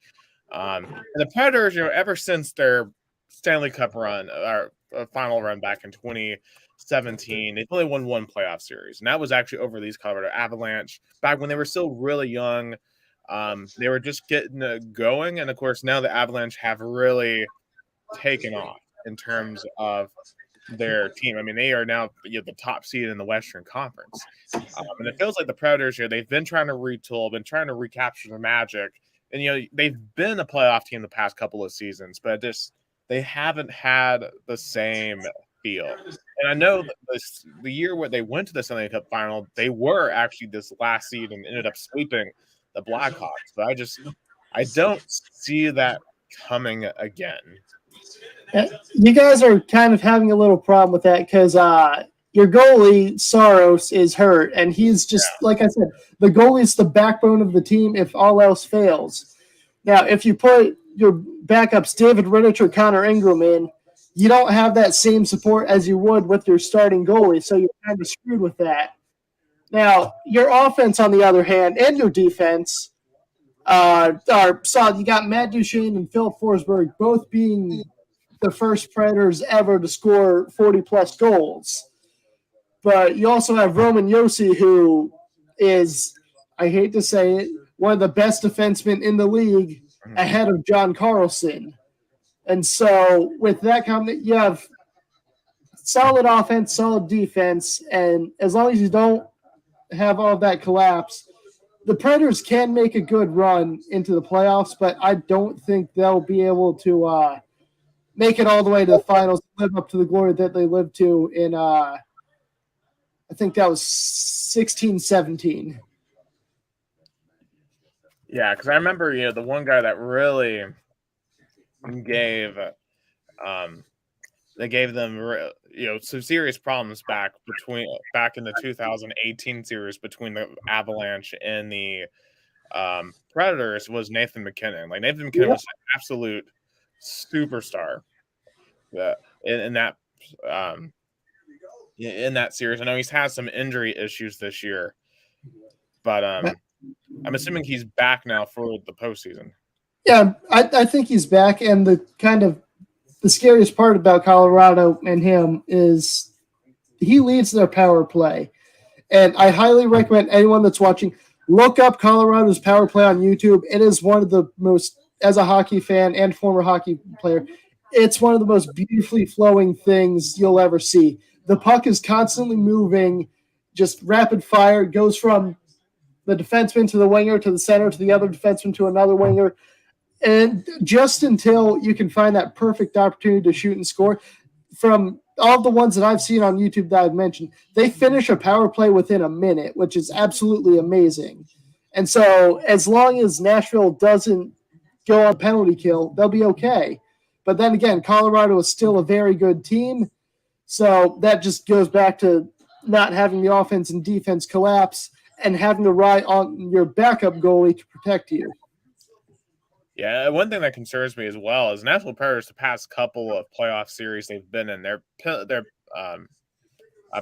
And the Predators, ever since their Stanley Cup run, our final run back in 2017, they've only won 1 playoff series, and that was actually over these Colorado Avalanche back when they were still really young. They were just getting going, and of course now the Avalanche have really taken off in terms of their team. I mean, they are now the top seed in the Western Conference, and it feels like the Predators here, they've been trying to retool, been trying to recapture the magic, and they've been a playoff team the past couple of seasons, but they haven't had the same feel. And I know that the year where they went to the Stanley Cup final, they were actually this last seed and ended up sweeping the Blackhawks, but I don't see that coming again. You guys are kind of having a little problem with that because your goalie Saros is hurt, and he's just like I said, the goalie's the backbone of the team if all else fails. Now, if you put your backups David Rittich or Connor Ingram in, you don't have that same support as you would with your starting goalie, so you're kind of screwed with that. Now, your offense, on the other hand, and your defense are solid. You got Matt Duchene and Philip Forsberg both being the first Predators ever to score 40-plus goals. But you also have Roman Josi, who is, I hate to say it, one of the best defensemen in the league ahead of John Carlson. And so with that combination, you have solid offense, solid defense, and as long as you don't have all of that collapse, the Predators can make a good run into the playoffs, but I don't think they'll be able to make it all the way to the finals, live up to the glory that they lived to in, I think that was 16-17. Yeah, because I remember, the one guy that really gave them some serious problems back in the 2018 series between the Avalanche and the Predators was Nathan McKinnon. Like Nathan McKinnon was an absolute superstar in that series. I know he's had some injury issues this year, but I'm assuming he's back now for the postseason. Yeah, I think he's back, and the scariest part about Colorado and him is he leads their power play. And I highly recommend anyone that's watching, look up Colorado's power play on YouTube. It is one of the most, as a hockey fan and former hockey player, it's one of the most beautifully flowing things you'll ever see. The puck is constantly moving, just rapid fire. It goes from the defenseman to the winger to the center to the other defenseman to another winger. And just until you can find that perfect opportunity to shoot and score, from all the ones that I've seen on YouTube that I've mentioned, they finish a power play within a minute, which is absolutely amazing. And so as long as Nashville doesn't go on penalty kill, they'll be okay. But then again, Colorado is still a very good team. So that just goes back to not having the offense and defense collapse and having to rely on your backup goalie to protect you. Yeah, one thing that concerns me as well is Nashville Predators, the past couple of playoff series they've been in, their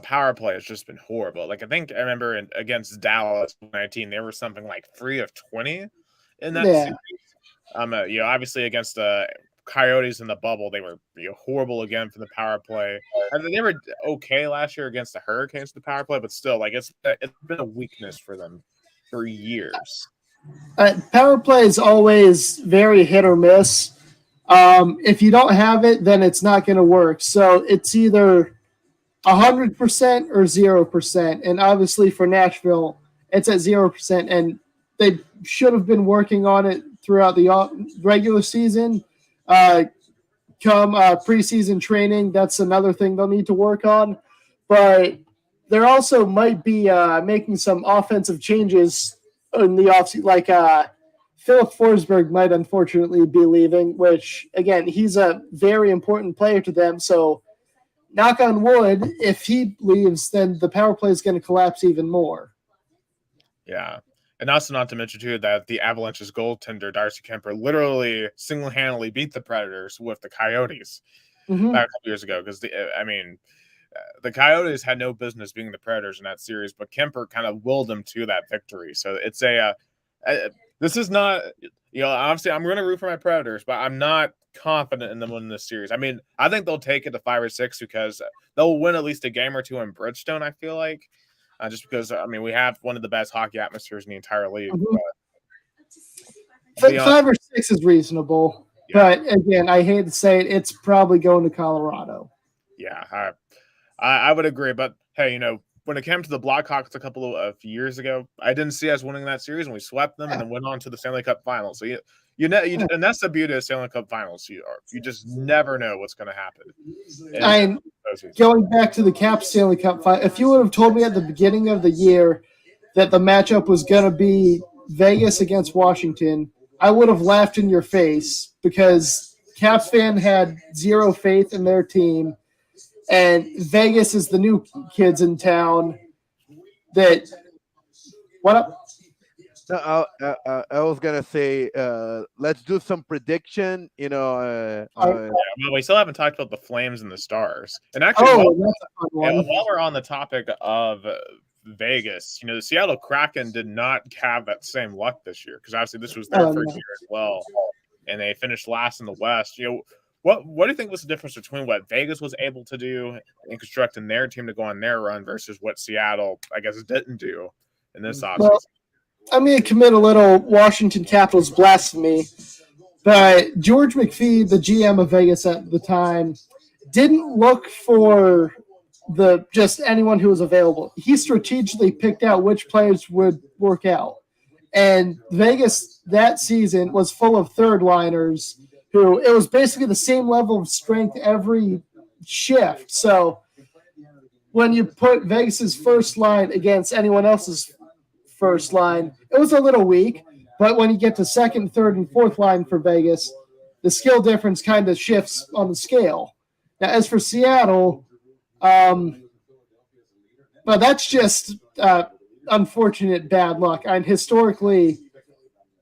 power play has just been horrible. Like I remember against Dallas 19, they were something like 3 of 20 in that series. Obviously against the Coyotes in the bubble, they were horrible again for the power play. And they were okay last year against the Hurricanes, the power play, but still, like it's been a weakness for them for years. Power play is always very hit or miss. If you don't have it, then it's not going to work. So it's either 100% or 0%. And obviously for Nashville, it's at 0%. And they should have been working on it throughout the regular season. Come preseason training, that's another thing they'll need to work on. But there also might be making some offensive changes in the offseason. Like Philip Forsberg might unfortunately be leaving, which, again, he's a very important player to them. So knock on wood, if he leaves, then the power play is going to collapse even more. Yeah. And also not to mention, too, that the Avalanche's goaltender, Darcy Kuemper, literally single-handedly beat the Predators with the Coyotes back a couple years ago. Because, the Coyotes had no business being the Predators in that series, but Kuemper kind of willed them to that victory. So it's this is not, obviously I'm going to root for my Predators, but I'm not confident in them winning this series. I mean, I think they'll take it to 5 or 6 because they'll win at least a game or two in Bridgestone, I feel like. Just because, we have one of the best hockey atmospheres in the entire league. But 5 or 6 is reasonable. Yeah. But, again, I hate to say it, it's probably going to Colorado. Yeah, I would agree. But, hey, when it came to the Blackhawks a couple of years ago, I didn't see us winning that series, and we swept them and then went on to the Stanley Cup Finals. So, and that's the beauty of Stanley Cup Finals. You just never know what's going to happen. Going back to the Cap Stanley Cup Final, if you would have told me at the beginning of the year that the matchup was going to be Vegas against Washington, I would have laughed in your face because Caps fan had zero faith in their team, and Vegas is the new kids in town. What up? I was gonna say, let's do some prediction. We still haven't talked about the Flames and the Stars. And actually, while we're on the topic of Vegas, the Seattle Kraken did not have that same luck this year because obviously this was their first year as well, and they finished last in the West. What do you think was the difference between what Vegas was able to do in constructing their team to go on their run versus what Seattle, I guess, didn't do in this offseason? I'm going to commit a little Washington Capitals blasphemy, but George McPhee, the GM of Vegas at the time, didn't look for just anyone who was available. He strategically picked out which players would work out. And Vegas that season was full of third liners who it was basically the same level of strength every shift. So when you put Vegas's first line against anyone else's first line, it was a little weak, but when you get to second, third, and fourth line for Vegas, the skill difference kind of shifts on the scale. Now, as for Seattle, but that's just unfortunate bad luck. And historically,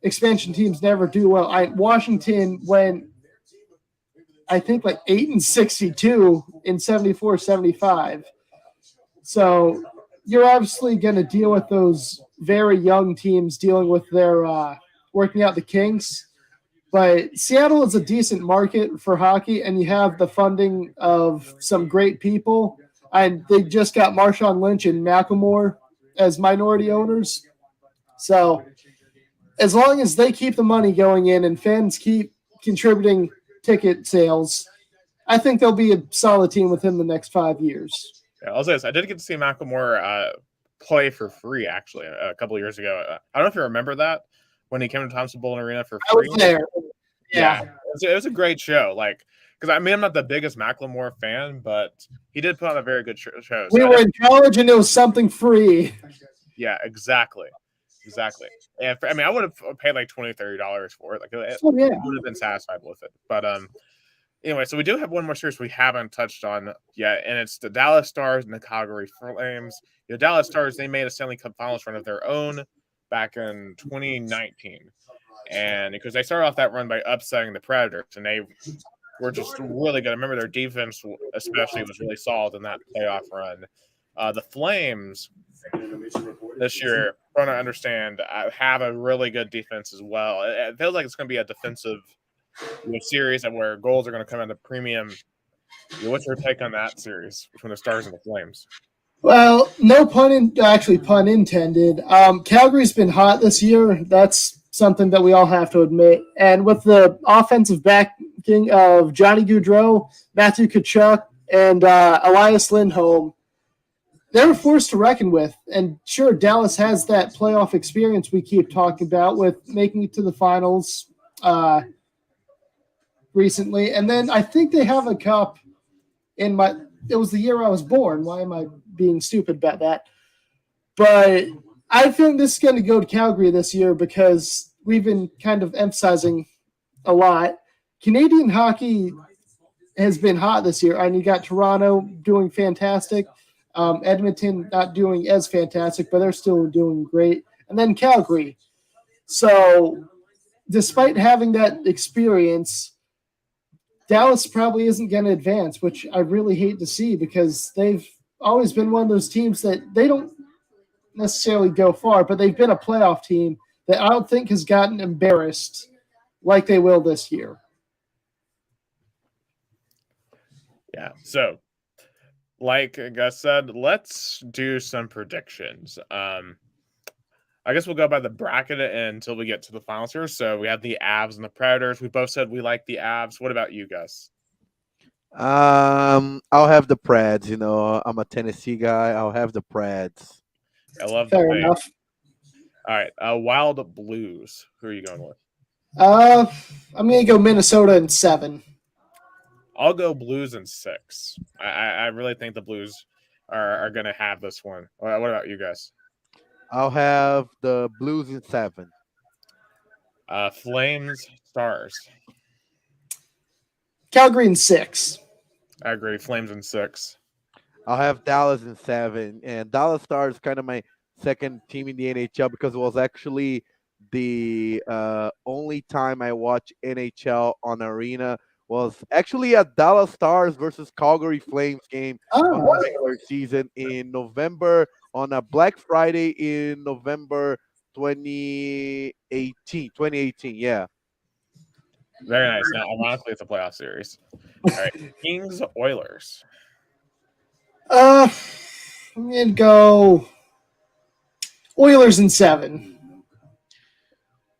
expansion teams never do well. Washington went, I think, 8-62 in 74-75. So you're obviously going to deal with those very young teams dealing with their working out the kinks. But Seattle is a decent market for hockey, and you have the funding of some great people. And they just got Marshawn Lynch and Macklemore as minority owners. So as long as they keep the money going in and fans keep contributing ticket sales, I think they'll be a solid team within the next 5 years. Yeah, I'll say this. I did get to see Macklemore play for free, actually, a couple of years ago. I don't know if you remember that, when he came to Thompson Boling Arena for free. I was there. Yeah. It was a great show. Because I'm not the biggest Macklemore fan, but he did put on a very good show. So we were in college and it was something free. Yeah, exactly. And I would have paid $20, $30 for it. I would have been satisfied with it. But anyway, so we do have one more series we haven't touched on yet, and it's the Dallas Stars and the Calgary Flames. The Dallas Stars, they made a Stanley Cup Finals run of their own back in 2019. And because they started off that run by upsetting the Predators, and they were just really good. I remember their defense especially was really solid in that playoff run. The Flames this year, from what I understand, have a really good defense as well. It feels like it's going to be a defensive series where goals are going to come at a premium. What's your take on that series between the Stars and the Flames? Well, no pun intended. Calgary's been hot this year. That's something that we all have to admit. And with the offensive backing of Johnny Gaudreau, Matthew Tkachuk, and Elias Lindholm, they were forced to reckon with. And sure, Dallas has that playoff experience we keep talking about with making it to the finals recently. And then I think they have a cup it was the year I was born. Why am I being stupid about that? But I think this is going to go to Calgary this year because we've been kind of emphasizing a lot. Canadian hockey has been hot this year, and you got Toronto doing fantastic. Edmonton not doing as fantastic, but they're still doing great. And then Calgary. So despite having that experience, Dallas probably isn't going to advance, which I really hate to see because they've always been one of those teams that they don't necessarily go far, but they've been a playoff team that I don't think has gotten embarrassed like they will this year. Yeah. So, like Gus said, let's do some predictions. I guess we'll go by the bracket until we get to the finals here. So we have the Avs and the Predators. We both said we like the Avs. What about you, Gus? I'll have the Preds. You know, I'm a Tennessee guy. I'll have the Preds. I love Fair the enough. All right, Wild Blues. Who are you going with? I'm going to go Minnesota in 7. I'll go Blues in 6. I really think the Blues are going to have this one. What about you guys? I'll have the Blues in 7. Flames, Stars. Calgary in 6. I agree. Flames in 6. I'll have Dallas in 7. And Dallas Stars is kind of my second team in the NHL because it was actually the only time I watched NHL on Arena was actually a Dallas Stars versus Calgary Flames game on the regular season in November on a Black Friday in November 2018, yeah. Very nice. Now, ironically, it's a playoff series. All right, Kings, Oilers. I'm going to go Oilers in 7.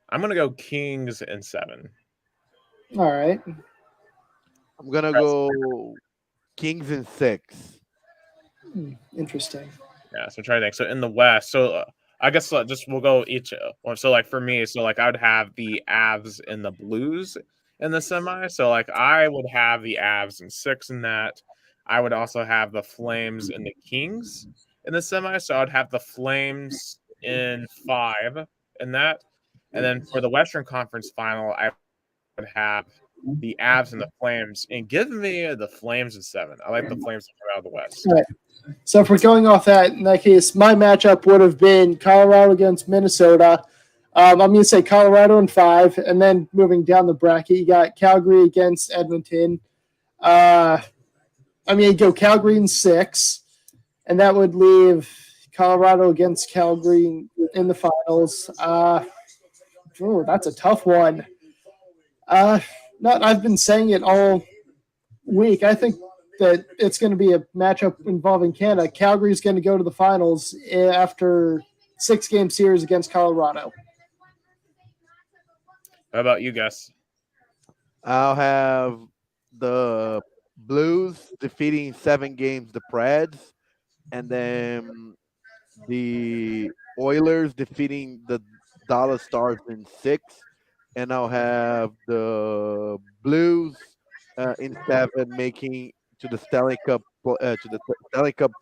I'm going to go Kings in 7. All right. I'm going to go Kings in 6. Interesting. Yeah, so try to think. So in the West, I guess just we'll go each. So like for me, so like I would have the Avs and the Blues in the semi. So like I would have the Avs in 6 in that. I would also have the Flames and the Kings in the semi. So I'd have the Flames in 5 in that. And then for the Western Conference final, I would have the Avs and the Flames. And give me the Flames in 7. I like the Flames to come out of the West. All right. So if we're going off that, in that case, my matchup would have been Colorado against Minnesota. I'm going to say Colorado in 5, and then moving down the bracket, you got Calgary against Edmonton. I'm going to go Calgary in 6, and that would leave Colorado against Calgary in the finals. That's a tough one. I've been saying it all week. I think that it's going to be a matchup involving Canada. Calgary is going to go to the finals after 6-game series against Colorado. How about you, Gus? I'll have the Blues defeating 7 games the Preds, and then the Oilers defeating the Dallas Stars in 6, and I'll have the Blues in 7 making to the Stanley Cup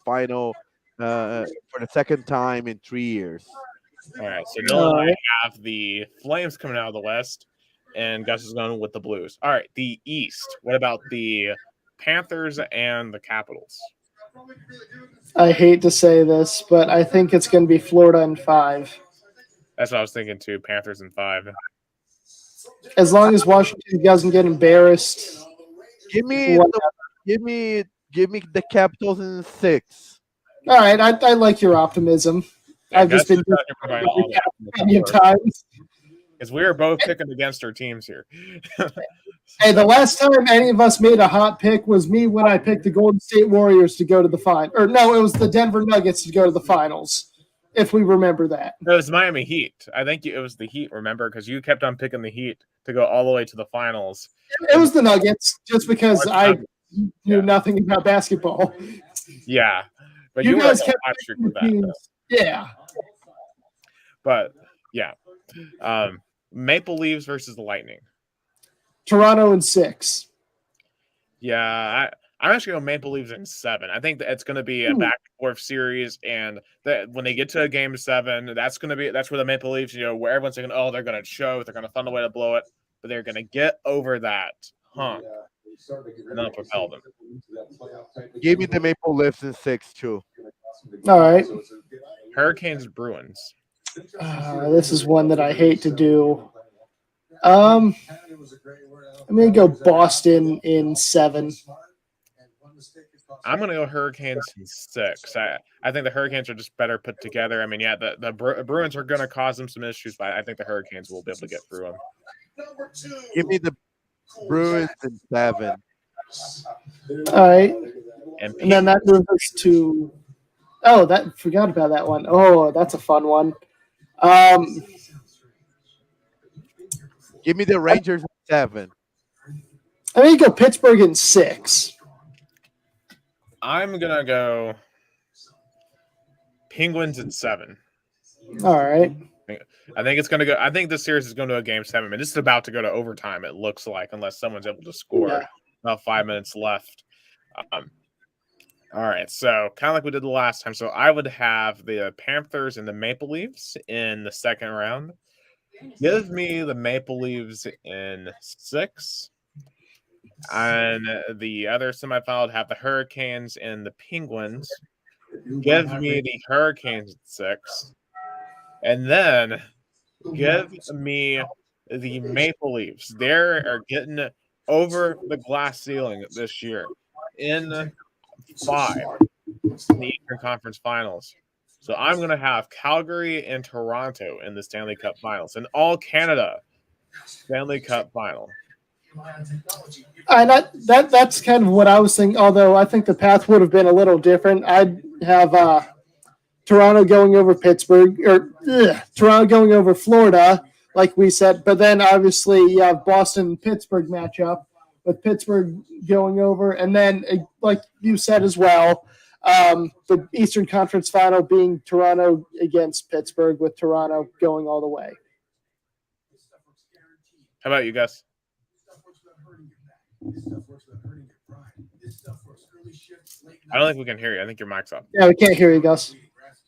final for the second time in 3 years. All right, so Noah and I have the Flames coming out of the West, and Gus is going with the Blues. All right, the East. What about the Panthers and the Capitals? I hate to say this, but I think it's going to be Florida in 5. That's what I was thinking too. Panthers in 5. As long as Washington doesn't get embarrassed. Give me the Capitals in 6. All right, I like your optimism. I've just been plenty of times. Because we were both picking against our teams here. Hey, the last time any of us made a hot pick was me when I picked the Golden State Warriors to go to the final. Or no, it was the Denver Nuggets to go to the finals, if we remember that. It was Miami Heat. I think it was the Heat, remember? Because you kept on picking the Heat to go all the way to the finals. It was the Nuggets, just because I knew nothing about basketball. Yeah. But you guys kept for that. Yeah. But, yeah. Maple Leafs versus the Lightning. Toronto in 6. Yeah, I'm actually going Maple Leafs in 7. I think that it's going to be a back and forth series, and that when they get to a game 7, that's where the Maple Leafs, where everyone's thinking, oh, they're going to choke, they're going to find a way to blow it, but they're going to get over that hump, and then propel them. Give me the Maple Leafs in 6 too. All right. Hurricanes Bruins. This is one that I hate to do. I'm going to go Boston in 7. I'm going to go Hurricanes in 6. I think the Hurricanes are just better put together. I mean, yeah, the Bruins are going to cause them some issues, but I think the Hurricanes will be able to get through them. Give me the Bruins in 7. All right. And then that moves us to – forgot about that one. Oh, that's a fun one. Give me the Rangers in 7. I think go Pittsburgh in 6. I'm going to go Penguins in 7. All right. I think it's going to go – I think this series is going to a game 7. I mean, this is about to go to overtime, it looks like, unless someone's able to score. About 5 minutes left. All right, so kind of like we did the last time. So I would have the Panthers and the Maple Leafs in the second round. Give me the Maple Leafs in 6. And the other semifinal would have the Hurricanes and the Penguins. Give me the Hurricanes in 6. And then give me the Maple Leafs. They are getting over the glass ceiling this year in 5 in the Eastern Conference Finals. So I'm going to have Calgary and Toronto in the Stanley Cup Finals, an all-Canada Stanley Cup Final. That's kind of what I was thinking, although I think the path would have been a little different. I'd have Toronto going over Pittsburgh, or Toronto going over Florida, like we said, but then obviously you have Boston and Pittsburgh matchup with Pittsburgh going over, and then like you said as well, the Eastern Conference Final being Toronto against Pittsburgh, with Toronto going all the way. How about you, Gus? I don't think we can hear you. I think your mic's off. Yeah, we can't hear you, Gus.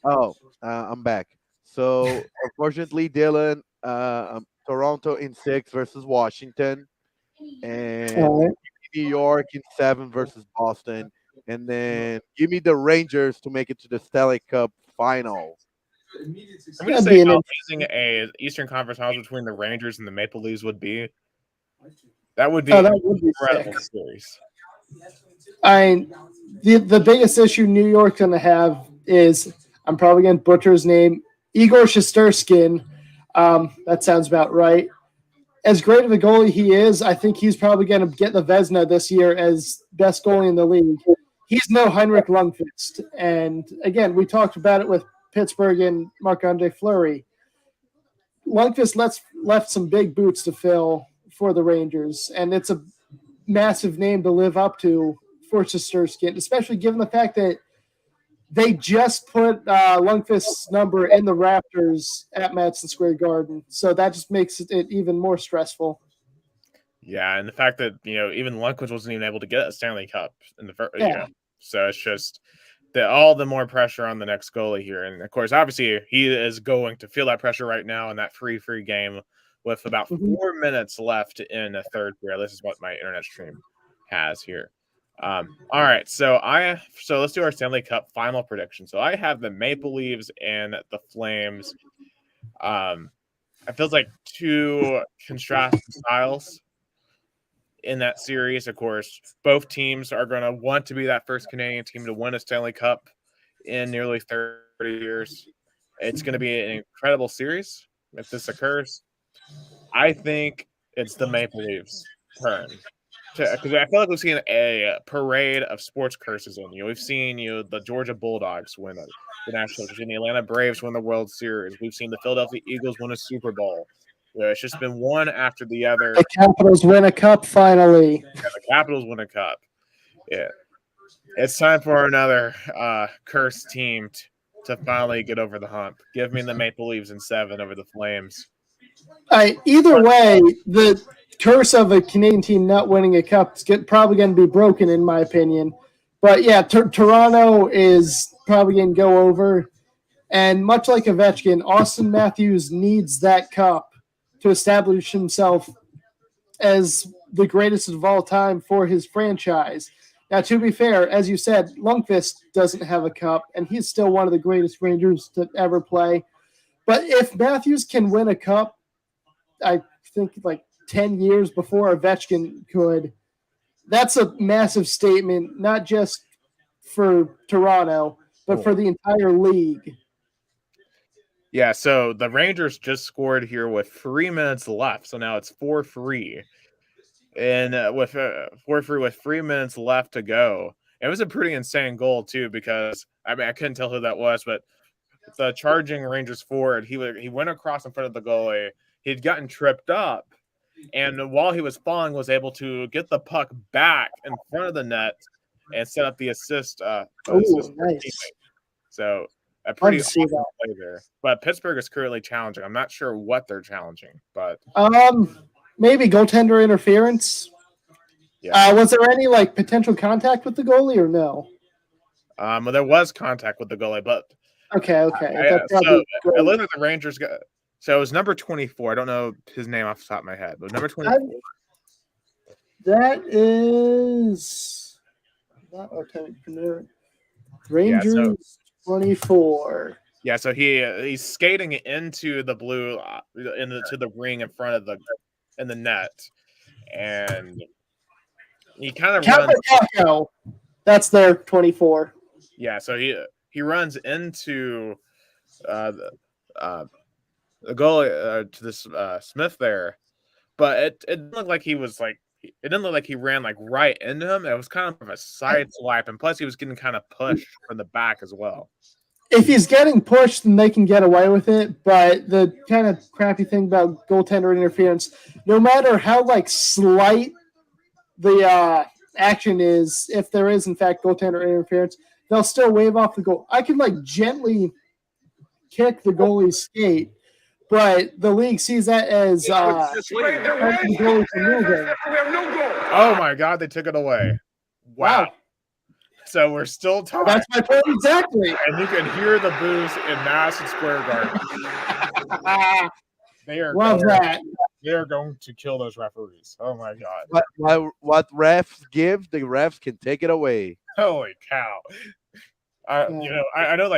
Oh, I'm back. So, unfortunately, Dylan, Toronto in 6 versus Washington, and New York in 7 versus Boston, and then give me the Rangers to make it to the Stanley Cup Final. I'm going to say how amazing a Eastern Conference Finals between the Rangers and the Maple Leafs would be. That would be an incredible series. The biggest issue New York's going to have is, I'm probably going to butcher his name, Igor Shesterkin. That sounds about right. As great of a goalie he is, I think he's probably going to get the Vezina this year as best goalie in the league. He's no Heinrich Lundqvist. And again, we talked about it with Pittsburgh and Marc-Andre Fleury. Lundqvist left some big boots to fill for the Rangers, and it's a massive name to live up to for Shesterkin, especially given the fact that they just put Lundqvist's number in the Raptors at Madison Square Garden. So that just makes it even more stressful. Yeah, and the fact that, even Lundqvist wasn't even able to get a Stanley Cup in the first, so it's just all the more pressure on the next goalie here. And of course, obviously, he is going to feel that pressure right now in that free game with about 4 minutes left in the third period. This is what my internet stream has here. All right, so let's do our Stanley Cup final prediction. So I have the Maple Leafs and the Flames. It feels like two contrasting styles in that series. Of course, both teams are going to want to be that first Canadian team to win a Stanley Cup in nearly 30 years. It's going to be an incredible series if this occurs. I think it's the Maple Leafs' turn. Because I feel like we've seen a parade of sports curses in you. We've seen the Georgia Bulldogs win the National. We've seen the Atlanta Braves win the World Series. We've seen the Philadelphia Eagles win a Super Bowl. It's just been one after the other. The Capitals win a cup finally. Yeah, the Capitals win a cup. Yeah, it's time for another cursed team to finally get over the hump. Give me the Maple Leafs in 7 over the Flames. Either way, the curse of a Canadian team not winning a cup is probably going to be broken, in my opinion. But yeah, Toronto is probably going to go over. And much like Ovechkin, Austin Matthews needs that cup to establish himself as the greatest of all time for his franchise. Now, to be fair, as you said, Lundqvist doesn't have a cup, and he's still one of the greatest Rangers to ever play. But if Matthews can win a cup, I think like 10 years before Ovechkin could, that's a massive statement, not just for Toronto, but for the entire league. Yeah, so the Rangers just scored here with 3 minutes left, so now it's 4-3. And with 4-3 with 3 minutes left to go. It was a pretty insane goal, too, because, I couldn't tell who that was, but the charging Rangers forward, he went across in front of the goalie. He'd gotten tripped up, and while he was falling, was able to get the puck back in front of the net and set up the assist. Nice. So a pretty awesome play there. But Pittsburgh is currently challenging. I'm not sure what they're challenging, but maybe goaltender interference. Yeah. Was there any potential contact with the goalie or no? Well, there was contact with the goalie, but okay. So it looked like the Rangers got. So it was number 24. I don't know his name off the top of my head, but number 24. That is not Rangers 24. Yeah, so he's skating into the blue, into the ring in front of in the net, and he kind of runs. That's their 24. Yeah, so he runs into the goalie to this Smith there, but it didn't look like he was it didn't look like he ran right into him. It was kind of a side swipe, and plus he was getting kind of pushed from the back as well. If he's getting pushed, then they can get away with it. But the kind of crappy thing about goaltender interference, no matter how slight the action is, if there is in fact goaltender interference, they'll still wave off the goal. I can gently kick the goalie's skate, but the league sees that as the goalie from moving. Oh my God, they took it away! Wow. So we're still tied. That's my point exactly. And you can hear the boos in Madison Square Garden. They are going to kill those referees. Oh my God! What refs give, the refs can take it away. Holy cow! I know, I don't know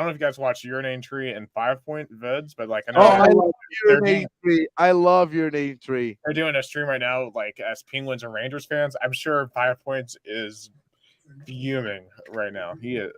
if you guys watch Your Name Tree and 5 Point vids, but I know. I love Your Name Tree. I love Your Name Tree. They're doing a stream right now, as Penguins and Rangers fans. I'm sure 5 Points is fuming right now. He is.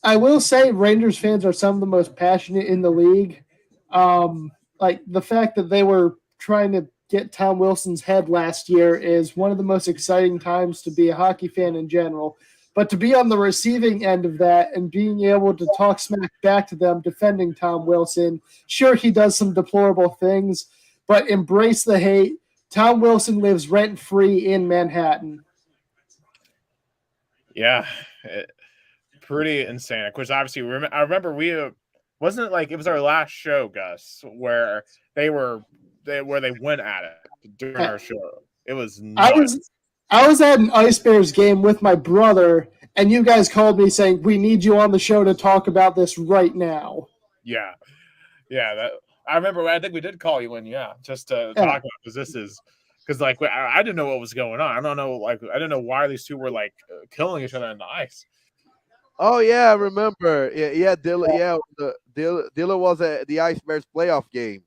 I will say Rangers fans are some of the most passionate in the league. The fact that they were trying to get Tom Wilson's head last year is one of the most exciting times to be a hockey fan in general. But to be on the receiving end of that and being able to talk smack back to them defending Tom Wilson, sure, he does some deplorable things, but embrace the hate. Tom Wilson lives rent-free in Manhattan. Yeah, pretty insane. Of course, obviously, I remember wasn't it it was our last show, Gus, where they went at it during our show. It was nuts. I was at an Ice Bears game with my brother, and you guys called me saying, we need you on the show to talk about this right now. Yeah. I remember, I think we did call you in, just to talk about because I didn't know what was going on. I don't know, I didn't know why these two were killing each other on the ice. Oh yeah, I remember. Yeah, Dylan. Yeah, Dylan was at the Ice Bears playoff game.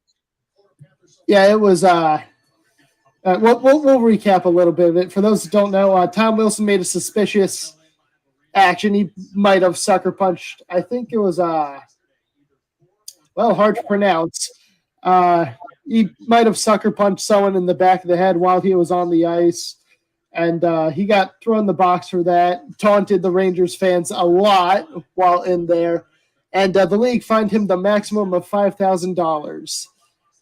Yeah, it was. We'll recap a little bit of it. For those that don't know, Tom Wilson made a suspicious action. He might have sucker punched. I think it was hard to pronounce. He might have sucker punched someone in the back of the head while he was on the ice. And he got thrown in the box for that, taunted the Rangers fans a lot while in there. And the league fined him the maximum of $5,000.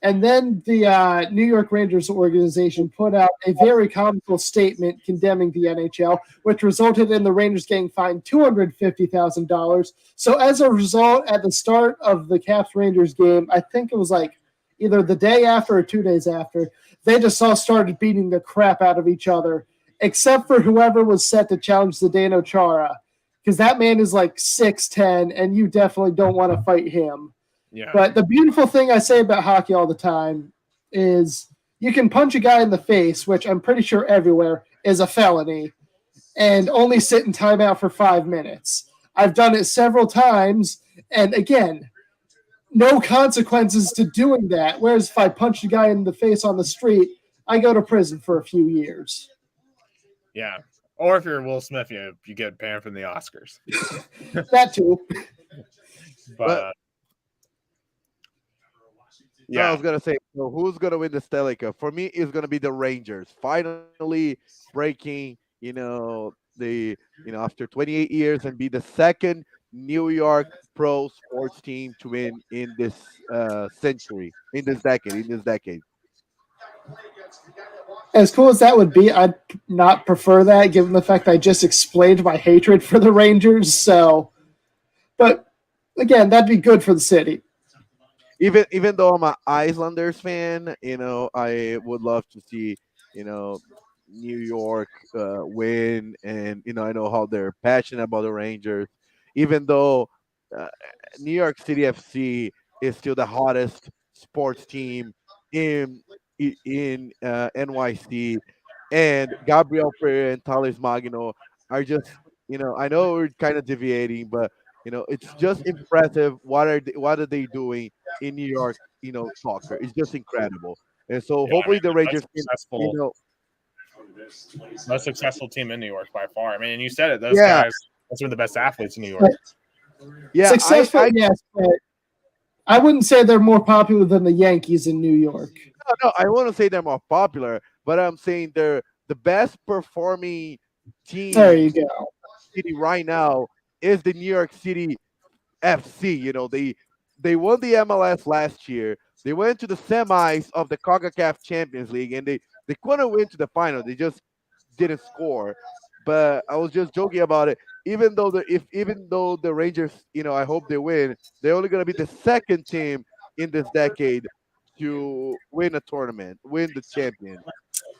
And then the New York Rangers organization put out a very comical statement condemning the NHL, which resulted in the Rangers getting fined $250,000. So as a result, at the start of the Caps-Rangers game, I think it was like either the day after or 2 days after, they just all started beating the crap out of each other, except for whoever was set to challenge the Zdeno Chara, because that man is like 6'10", and you definitely don't want to fight him. Yeah. But the beautiful thing I say about hockey all the time is you can punch a guy in the face, which I'm pretty sure everywhere is a felony, and only sit in timeout for 5 minutes. I've done it several times, and again, no consequences to doing that. Whereas if I punch a guy in the face on the street, I go to prison for a few years. Yeah. Or if you're Will Smith, you get banned from the Oscars. That too. But I was gonna say, so who's gonna win the Stanley Cup? For me, it's gonna be the Rangers finally breaking, after 28 years and be the second New York pro sports team to win in this century, in this decade. As cool as that would be, I'd not prefer that, given the fact I just explained my hatred for the Rangers. So, but again, that'd be good for the city. Even though I'm an Islanders fan, I would love to see, New York win, and I know how they're passionate about the Rangers. Even though New York City FC is still the hottest sports team in NYC, and Gabriel Pereira and Thales Magno are just, I know we're kind of deviating, but it's just impressive. What are they doing in New York? Soccer. It's just incredible. And so hopefully the Rangers most successful team in New York by far. I mean, you said it; those guys, that's one of the best athletes in New York. Yeah, successful, yes, but I wouldn't say they're more popular than the Yankees in New York. No, I want to say they're more popular, but I'm saying they're the best performing team. There you go. City right now is the New York City FC. They won the MLS last year. They went to the semis of the CONCACAF Champions League, and they couldn't win to the final. They just didn't score. But I was just joking about it. Even though the Rangers, I hope they win, they're only going to be the second team in this decade to win a tournament, win the champion.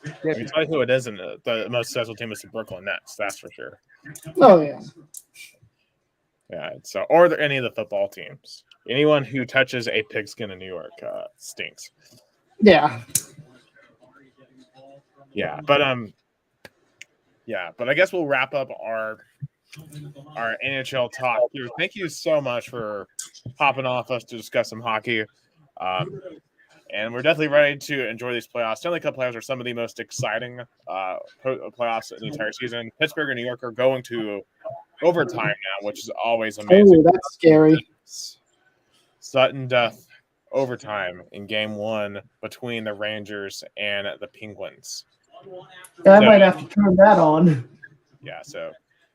I can tell you who it isn't. The most successful team is the Brooklyn Nets. That's for sure. Oh yeah. Yeah. So, or any of the football teams. Anyone who touches a pigskin in New York stinks. Yeah. Yeah, but I guess we'll wrap up our NHL talk here. Thank you so much for popping off us to discuss some hockey. And we're definitely ready to enjoy these playoffs. Stanley Cup playoffs are some of the most exciting playoffs in the entire season. Pittsburgh and New York are going to overtime now, which is always amazing. Oh, that's scary. Sudden death overtime in Game 1 between the Rangers and the Penguins. I might have to turn that on. Yeah, so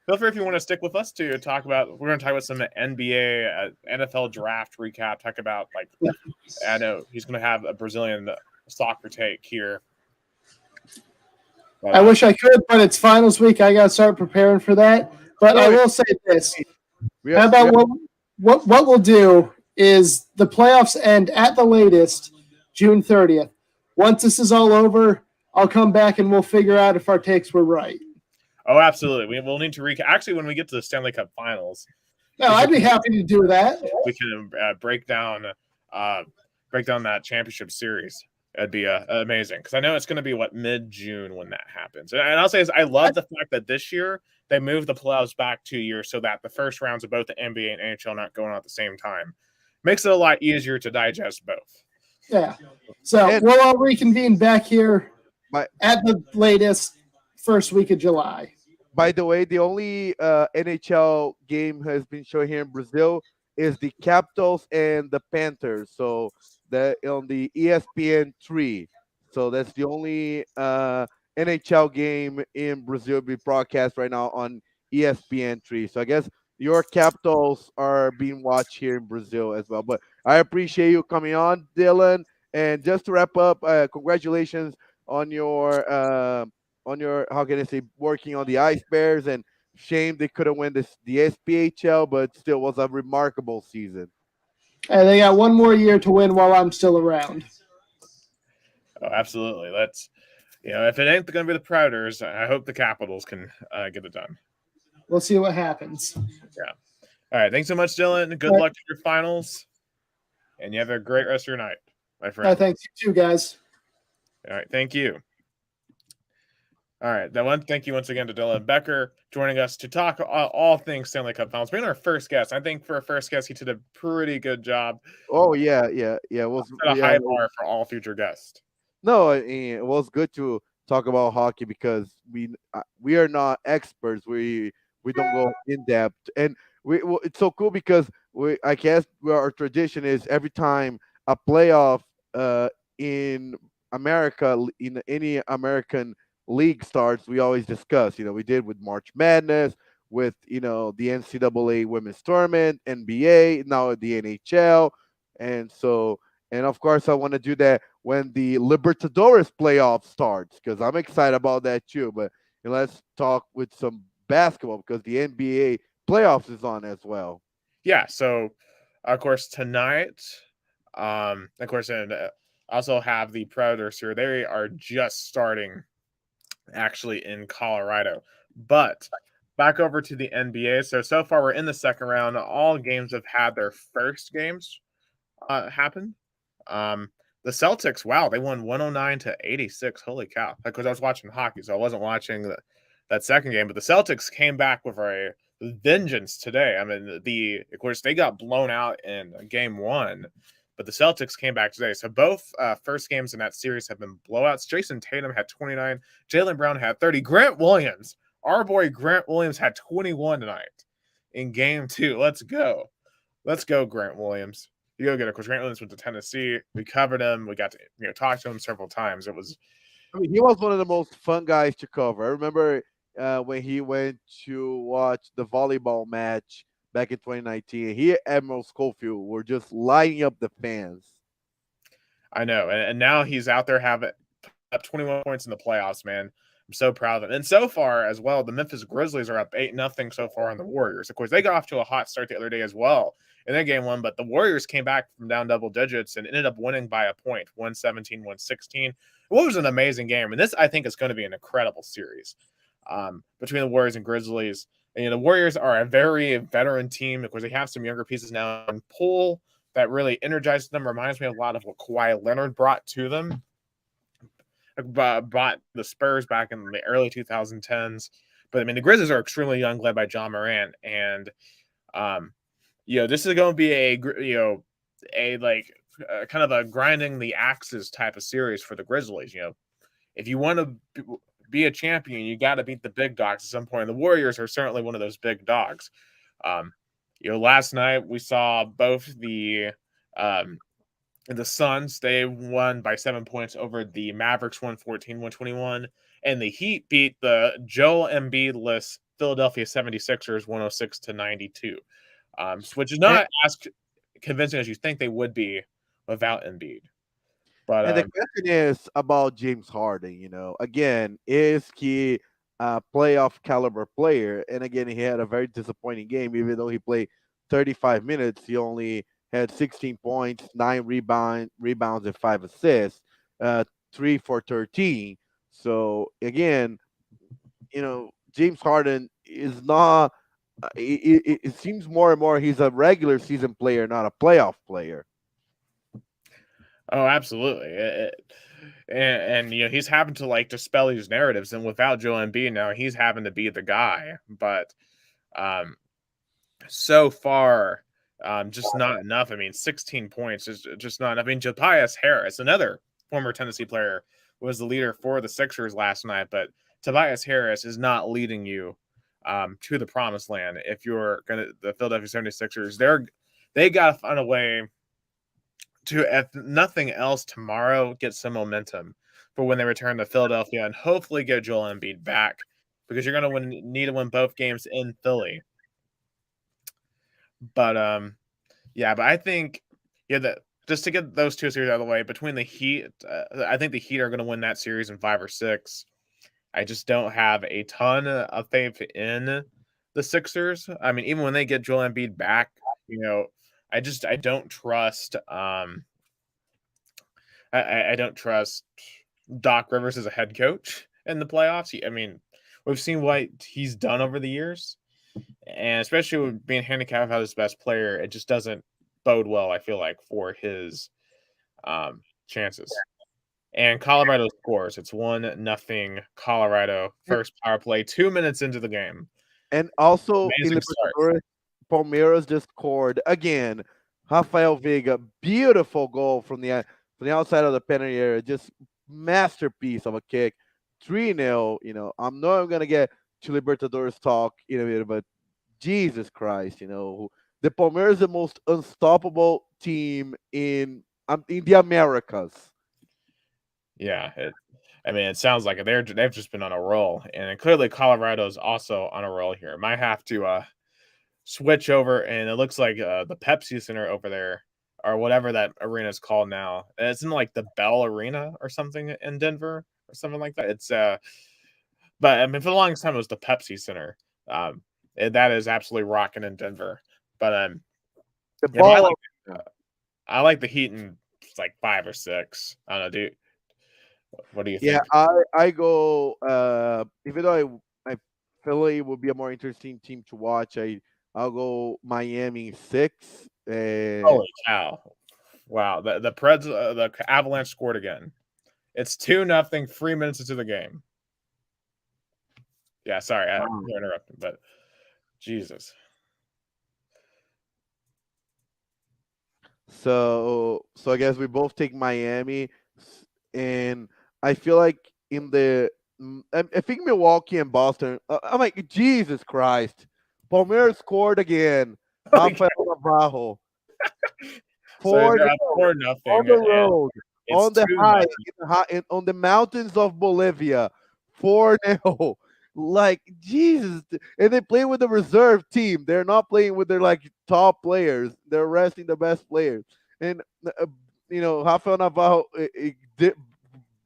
feel free if you want to stick with us to talk about. We're going to talk about some NBA, NFL draft recap. Talk about I know he's going to have a Brazilian soccer take here. I wish I could, but it's finals week. I got to start preparing for that. But I will say this: how about what we'll do is the playoffs end at the latest June 30th. Once this is all over, I'll come back and we'll figure out if our takes were right. Oh, absolutely. We'll need to recap. Actually, when we get to the Stanley Cup Finals, I'd be happy to do that. We can break down that championship series. It'd be amazing because I know it's going to be mid-June when that happens. And I'll say I love the fact that this year they moved the playoffs back 2 years so that the first rounds of both the NBA and NHL not going on at the same time. Makes it a lot easier to digest both. Yeah. So we'll all reconvene back here at the latest first week of July. By the way, the only NHL game has been shown here in Brazil is the Capitals and the Panthers. So that on the ESPN 3. So that's the only NHL game in Brazil be broadcast right now on ESPN 3. So I guess your Capitals are being watched here in Brazil as well. But I appreciate you coming on, Dylan. And just to wrap up, congratulations on your how can I say, working on the Ice Bears, and shame they couldn't win the SPHL, but still was a remarkable season. And they got one more year to win while I'm still around. Oh, absolutely. Let's, if it ain't going to be the Predators, I hope the Capitals can get it done. We'll see what happens. Yeah. All right. Thanks so much, Dylan. Good luck to your finals, and you have a great rest of your night, my friend. Thanks, you too, guys. All right. Thank you. All right. Thank you once again to Dylan Becker joining us to talk all things Stanley Cup Finals. Being our first guest, I think for a first guest, he did a pretty good job. Oh yeah. It was set a high bar for all future guests. No, it was good to talk about hockey because we are not experts. We don't go in depth, and it's so cool because I guess our tradition is every time a playoff in America, in any American league starts, we always discuss. We did with March Madness, with the NCAA Women's Tournament, NBA, now the NHL, and of course I want to do that when the Libertadores playoff starts because I'm excited about that too. But let's talk with some basketball because the NBA playoffs is on as well. Yeah. So, of course, tonight, of course, and also have the Predators here. They are just starting actually in Colorado. But back over to the NBA. So far we're in the second round. All games have had their first games happen. The Celtics, wow, they won 109-86. Holy cow. Because I was watching hockey, so I wasn't watching that second game. But the Celtics came back with a vengeance today. I mean, of course, they got blown out in game one, but the Celtics came back today. So both first games in that series have been blowouts. Jason Tatum had 29. Jaylen Brown had 30. Grant Williams, our boy Grant Williams, had 21 tonight in game two. Let's go. Let's go, Grant Williams. You go get it. Of course, Grant Williams went to Tennessee. We covered him. We got to talk to him several times. He was one of the most fun guys to cover. I remember when he went to watch the volleyball match back in 2019. He and Admiral Schofield were just lighting up the fans. I know. And now he's out there having up 21 points in the playoffs, man. I'm so proud of him. And so far as well, the Memphis Grizzlies are up 8-0 so far on the Warriors. Of course, they got off to a hot start the other day as well in that game one, but the Warriors came back from down double digits and ended up winning by a point, 117-116. It was an amazing game. And this, I think, is going to be an incredible series between the Warriors and Grizzlies. And, the Warriors are a very veteran team. Of course, they have some younger pieces now in Poole that really energizes them. Reminds me a lot of what Kawhi Leonard brought to them. Brought the Spurs back in the early 2010s. But, I mean, the Grizzlies are extremely young, led by John Morant. And, this is going to be a kind of a grinding the axes type of series for the Grizzlies. If you want to be a champion, you got to beat the big dogs at some point. The Warriors are certainly one of those big dogs. Last night we saw both the Suns, they won by 7 points over the Mavericks, 114-121, and the Heat beat the Joel Embiid-less Philadelphia 76ers 106-92, which is not as convincing as you think they would be without Embiid. But and the question is about James Harden. Again, is he a playoff caliber player? And again, he had a very disappointing game, even though he played 35 minutes. He only had 16 points, 9 rebounds, and 5 assists, 3 for 13. So again, James Harden is not. It seems more and more he's a regular season player, not a playoff player. Oh, absolutely. And he's having to dispel these narratives, and without Joel Embiid now, he's having to be the guy. But so far, just not enough. I mean, 16 points is just not enough. I mean, Tobias Harris, another former Tennessee player, was the leader for the Sixers last night, but Tobias Harris is not leading you to the promised land. If you're the Philadelphia 76ers, they got to find a way to, if nothing else, tomorrow get some momentum for when they return to Philadelphia and hopefully get Joel Embiid back, because you're going to need to win both games in Philly. But but I think just to get those two series out of the way, between the Heat, I think the Heat are going to win that series in 5 or 6. I just don't have a ton of faith in the Sixers. I mean, even when they get Joel Embiid back, I don't trust. I don't trust Doc Rivers as a head coach in the playoffs. I mean, we've seen what he's done over the years, and especially with being handicapped out his best player, it just doesn't bode well, I feel like, for his chances. And Colorado scores. It's 1-0 Colorado. First power play, 2 minutes into the game. And also, Amazing start. Palmeiras just scored again. Rafael Veiga, beautiful goal from the outside of the penalty area. Just masterpiece of a kick. 3-0. I'm not even gonna get to Libertadores talk in a bit, but Jesus Christ, the Palmeiras is the most unstoppable team in the Americas. Yeah, it sounds like they've just been on a roll, and clearly Colorado's also on a roll here. Might have to switch over, and it looks like the Pepsi Center over there, or whatever that arena is called now. It's in like the Bell Arena or something in Denver or something like that. It's but I mean, for the longest time it was the Pepsi Center. That is absolutely rocking in Denver. But the ball. I like the Heat in like 5 or 6. I don't know, dude. What do you think? Yeah, I go. Even though I Philly would be a more interesting team to watch, I'll go Miami 6. Holy cow! Wow, the Preds, the Avalanche scored again. It's 2-0, 3 minutes into the game. Yeah, sorry, I interrupted, but Jesus. So I guess we both take Miami, and I feel like I think Milwaukee and Boston. I'm like, Jesus Christ, Palmeiras scored again. Rafael Navarro. 4-0 on the road, on the high, on the mountains of Bolivia. 4-0. Like, Jesus. And they play with the reserve team. They're not playing with their top players. They're resting the best players. And Rafael Navarro,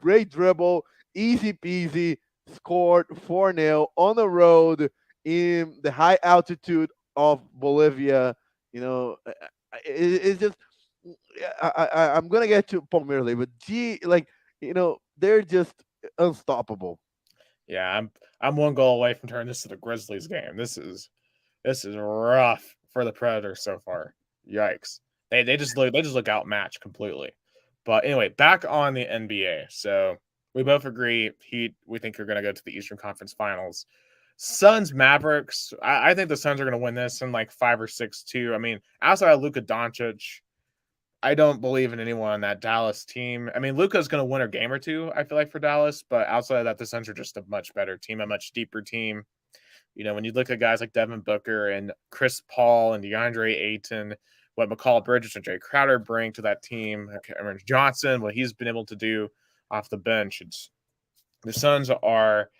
great dribble, easy peasy, scored 4-0 on the road in the high altitude of Bolivia. It's just, I'm gonna get to Palmeiras, but they're just unstoppable. Yeah, I'm one goal away from turning this to the Grizzlies game. This is rough for the Predators so far. Yikes! They just look outmatched completely. But anyway, back on the NBA. So we both agree Heat. We think you're going to go to the Eastern Conference Finals. Suns Mavericks. I think the Suns are going to win this in like 5 or 6 too. I mean, outside of Luka Doncic, I don't believe in anyone on that Dallas team. I mean, Luka's going to win a game or two, I feel like, for Dallas. But outside of that, the Suns are just a much better team, a much deeper team. When you look at guys like Devin Booker and Chris Paul and DeAndre Ayton, what McCall Bridges and Jay Crowder bring to that team, Cameron Johnson, what he's been able to do off the bench, the Suns are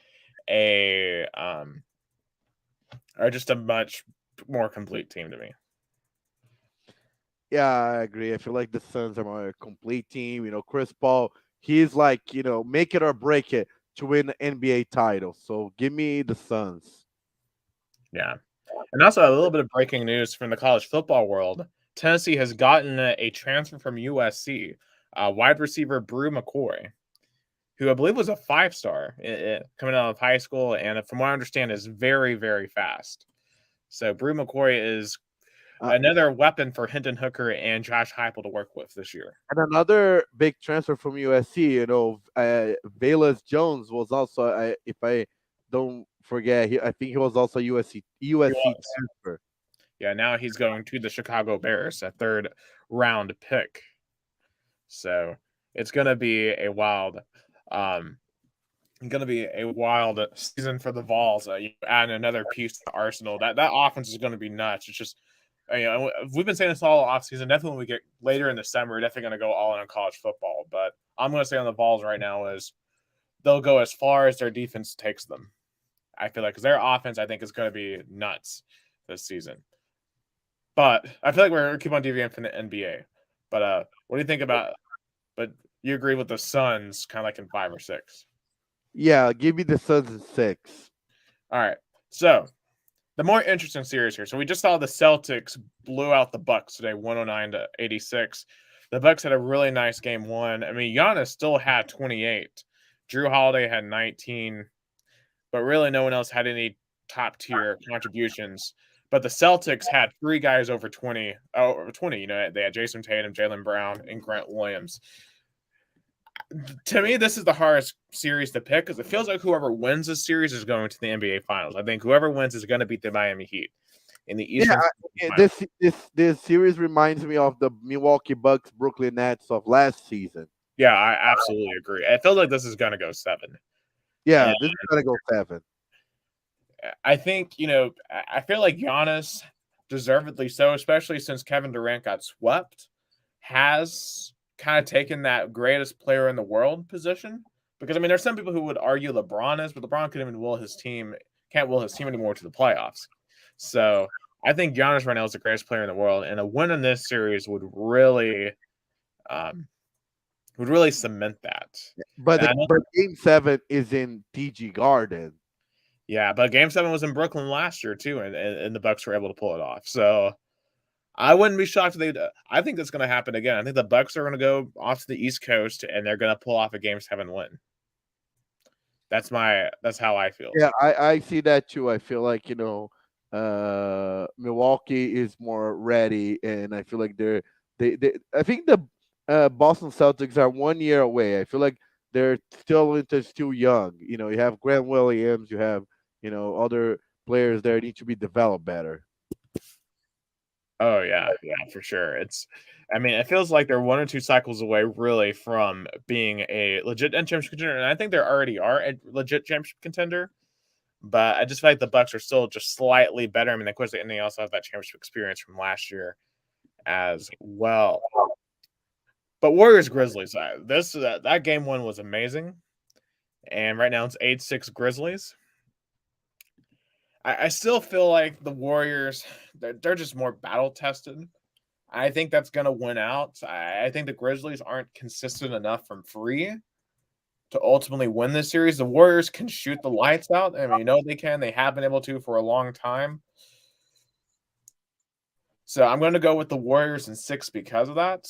just a much more complete team to me. Yeah, I agree. I feel like the Suns are more a complete team. Chris Paul, he's like, make it or break it to win the NBA title. So give me the Suns. Yeah. And also a little bit of breaking news from the college football world. Tennessee has gotten a transfer from USC, wide receiver Brew McCoy, who I believe was a 5-star coming out of high school, and from what I understand is very, very fast. So Brew McCoy is another weapon for Hendon Hooker and Josh Heupel to work with this year. And another big transfer from USC, Velus Jones was also, if I don't forget, I think he was also USC transfer. Yeah, now he's going to the Chicago Bears, a 3rd round pick. So it's going to be a wild going to be a wild season for the Vols. You add another piece to Arsenal. That offense is going to be nuts. It's just, we've been saying this all offseason. Definitely when we get later in the summer, we're definitely going to go all in on college football. But I'm going to say on the Vols right now is they'll go as far as their defense takes them. I feel like because their offense, I think, is going to be nuts this season. But I feel like we're keep on deviating from the NBA. But what do you think about? But you agree with the Suns, kind of like in 5 or 6. Yeah, give me the Suns in 6. All right. So the more interesting series here. So we just saw the Celtics blew out the Bucks today, 109-86. The Bucks had a really nice game 1. I mean, Giannis still had 28. Drew Holiday had 19, but really no one else had any top tier contributions. But the Celtics had 3 guys over 20. Over 20. They had Jason Tatum, Jaylen Brown, and Grant Williams. To me, this is the hardest series to pick because it feels like whoever wins this series is going to the NBA Finals. I think whoever wins is going to beat the Miami Heat in the Eastern. Yeah, this series reminds me of the Milwaukee Bucks Brooklyn Nets of last season. Yeah, I absolutely agree. It feels like this is going to go 7. Yeah, this is going to go 7. I think, I feel like Giannis, deservedly so, especially since Kevin Durant got swept, has kind of taken that greatest player in the world position. Because, I mean, there's some people who would argue LeBron is, but LeBron can't will his team anymore to the playoffs. So I think Giannis right now is the greatest player in the world, and a win in this series would really cement that. But Game 7 is in TG Garden. Yeah, but Game 7 was in Brooklyn last year too, and the Bucks were able to pull it off. So I wouldn't be shocked if they. I think that's going to happen again. I think the Bucks are going to go off to the East Coast and they're going to pull off a Game 7 win. That's how I feel. Yeah, I see that too. I feel like Milwaukee is more ready, and I feel like they I think the Boston Celtics are 1 year away. I feel like they're still young. You have Grant Williams, you have other players there need to be developed better. Oh yeah, for sure. It feels like they're 1 or 2 cycles away, really, from being a legit championship contender, and I think they already are a legit championship contender. But I just feel like the Bucks are still just slightly better. I mean, of course, they also have that championship experience from last year as well. But Warriors Grizzlies, that Game 1 was amazing, and right now it's 8-6 Grizzlies. I still feel like the Warriors, they're just more battle tested. I think that's going to win out. I think the Grizzlies aren't consistent enough from free to ultimately win this series. The Warriors can shoot the lights out. I mean, they can. They have been able to for a long time. So I'm going to go with the Warriors in 6 because of that.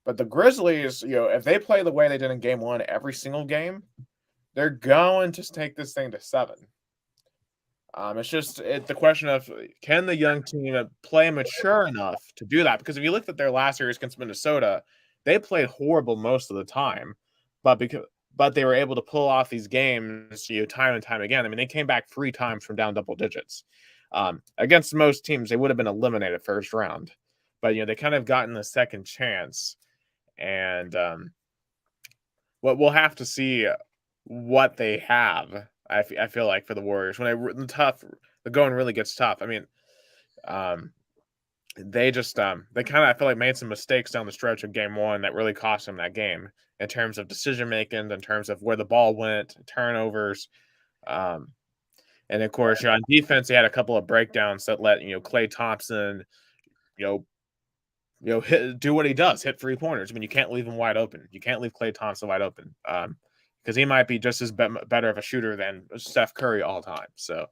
But the Grizzlies, if they play the way they did in Game 1 every single game, they're going to take this thing to 7. It's just the question of, can the young team play mature enough to do that? Because if you look at their last series against Minnesota, they played horrible most of the time, but they were able to pull off these games, time and time again. I mean, they came back 3 times from down double digits. Against most teams, they would have been eliminated first round, but they kind of gotten the second chance, and we'll have to see what they have. I feel like for the Warriors when the going really gets tough. I mean, they just they kind of I feel like made some mistakes down the stretch of Game 1 that really cost them that game in terms of decision making, in terms of where the ball went, turnovers, and of course on defense they had a couple of breakdowns that let Klay Thompson do what he does, hit 3-pointers. I mean, you can't leave him wide open. You can't leave Klay Thompson wide open. Because he might be just as better of a shooter than Steph Curry all the time. So,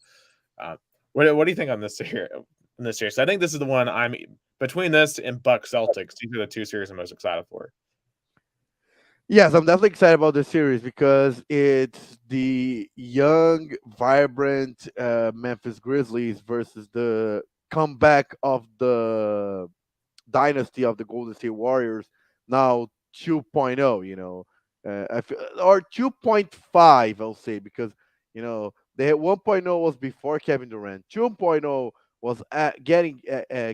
what do you think on this here? In this series, I think this is the one between this and Bucks Celtics. These are the 2 series I'm most excited for. Yes, I'm definitely excited about this series because it's the young, vibrant Memphis Grizzlies versus the comeback of the dynasty of the Golden State Warriors, now 2.0. Or 2.5, I'll say, because they had 1.0 was before Kevin Durant, 2.0 was getting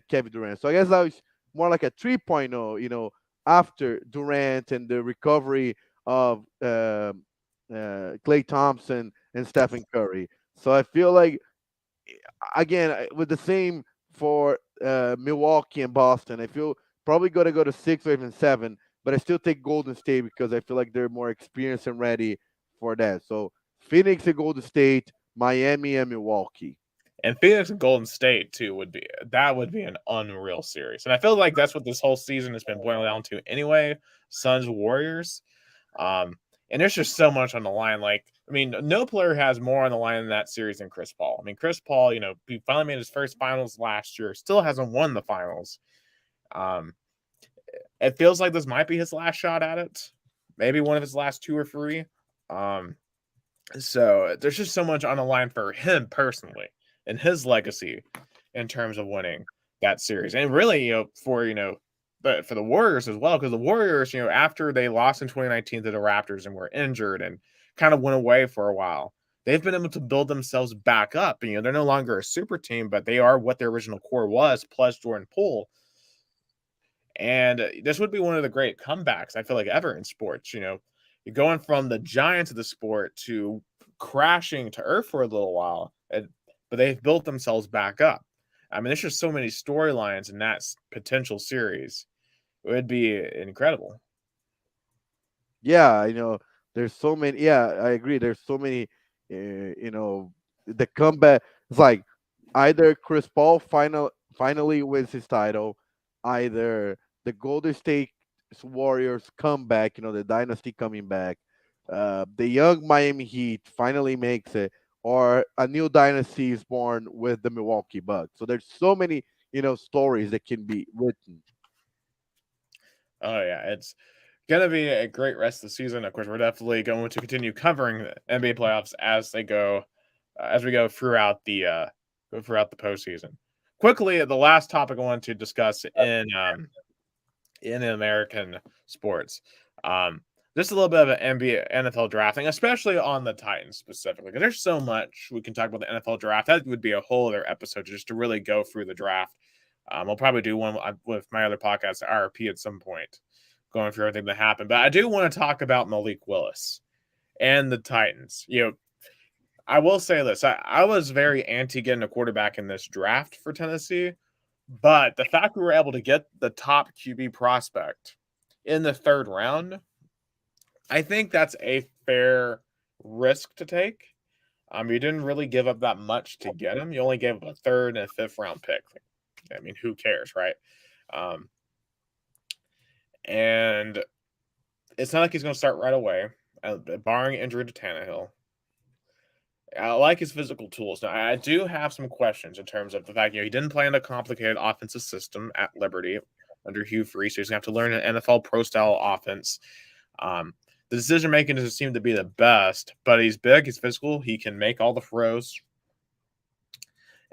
Kevin Durant. So I guess that was more like a 3.0, after Durant and the recovery of Klay Thompson, and Stephen Curry. So I feel like again with the same for Milwaukee and Boston. I feel probably going to go to 6 or even 7, but I still take Golden State because I feel like they're more experienced and ready for that. So Phoenix and Golden State, Miami and Milwaukee. And Phoenix and Golden State too would be an unreal series. And I feel like that's what this whole season has been boiling down to anyway. Suns Warriors. And there's just so much on the line. Like, I mean, no player has more on the line in that series than Chris Paul. I mean, Chris Paul, he finally made his first finals last year, still hasn't won the finals. It feels like this might be his last shot at it. Maybe one of his last 2 or 3. So there's just so much on the line for him personally and his legacy in terms of winning that series. And really, for the Warriors as well, because the Warriors, after they lost in 2019 to the Raptors and were injured and kind of went away for a while, they've been able to build themselves back up. And, they're no longer a super team, but they are what their original core was, plus Jordan Poole. And this would be one of the great comebacks, I feel like, ever in sports. You're going from the giants of the sport to crashing to earth for a little while, but they've built themselves back up. I mean, there's just so many storylines in that potential series. It would be incredible. Yeah, there's so many. Yeah, I agree. There's so many. The comeback. It's like either Chris Paul finally wins his title, either the Golden State Warriors come back. The dynasty coming back. The young Miami Heat finally makes it, or a new dynasty is born with the Milwaukee Bucks. So there's so many, stories that can be written. Oh yeah, it's gonna be a great rest of the season. Of course, we're definitely going to continue covering the NBA playoffs as we go throughout the postseason. Quickly, the last topic I want to discuss in American sports. Just a little bit of an NBA NFL drafting, especially on the Titans specifically, because there's so much we can talk about the NFL draft. That would be a whole other episode just to really go through the draft. I'll probably do one with my other podcast, RP, at some point, going through everything that happened. But I do want to talk about Malik Willis and the Titans. I will say this. I was very anti getting a quarterback in this draft for Tennessee, but the fact we were able to get the top QB prospect in the 3rd round, I think that's a fair risk to take. You didn't really give up that much to get him. You only gave up a 3rd and a 5th round pick. I mean, who cares, right? And it's not like he's going to start right away, barring injury to Tannehill. I like his physical tools. Now, I do have some questions in terms of the fact he didn't play in a complicated offensive system at Liberty under Hugh Freeze, so he's going to have to learn an NFL pro-style offense. The decision-making doesn't seem to be the best, but he's big, he's physical, he can make all the throws.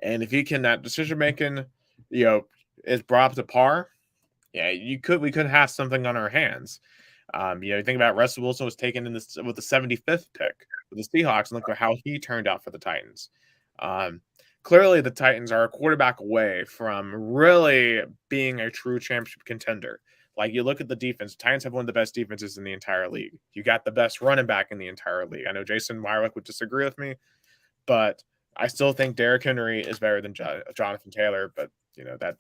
And if he can, that decision-making, is brought up to par, yeah, we could have something on our hands. You think about Russell Wilson was taken with the 75th pick for the Seahawks, and look at how he turned out for the Titans. Clearly, the Titans are a quarterback away from really being a true championship contender. Like, you look at the defense, the Titans have one of the best defenses in the entire league. You got the best running back in the entire league. I know Jason Wyrick would disagree with me, but I still think Derrick Henry is better than Jonathan Taylor, but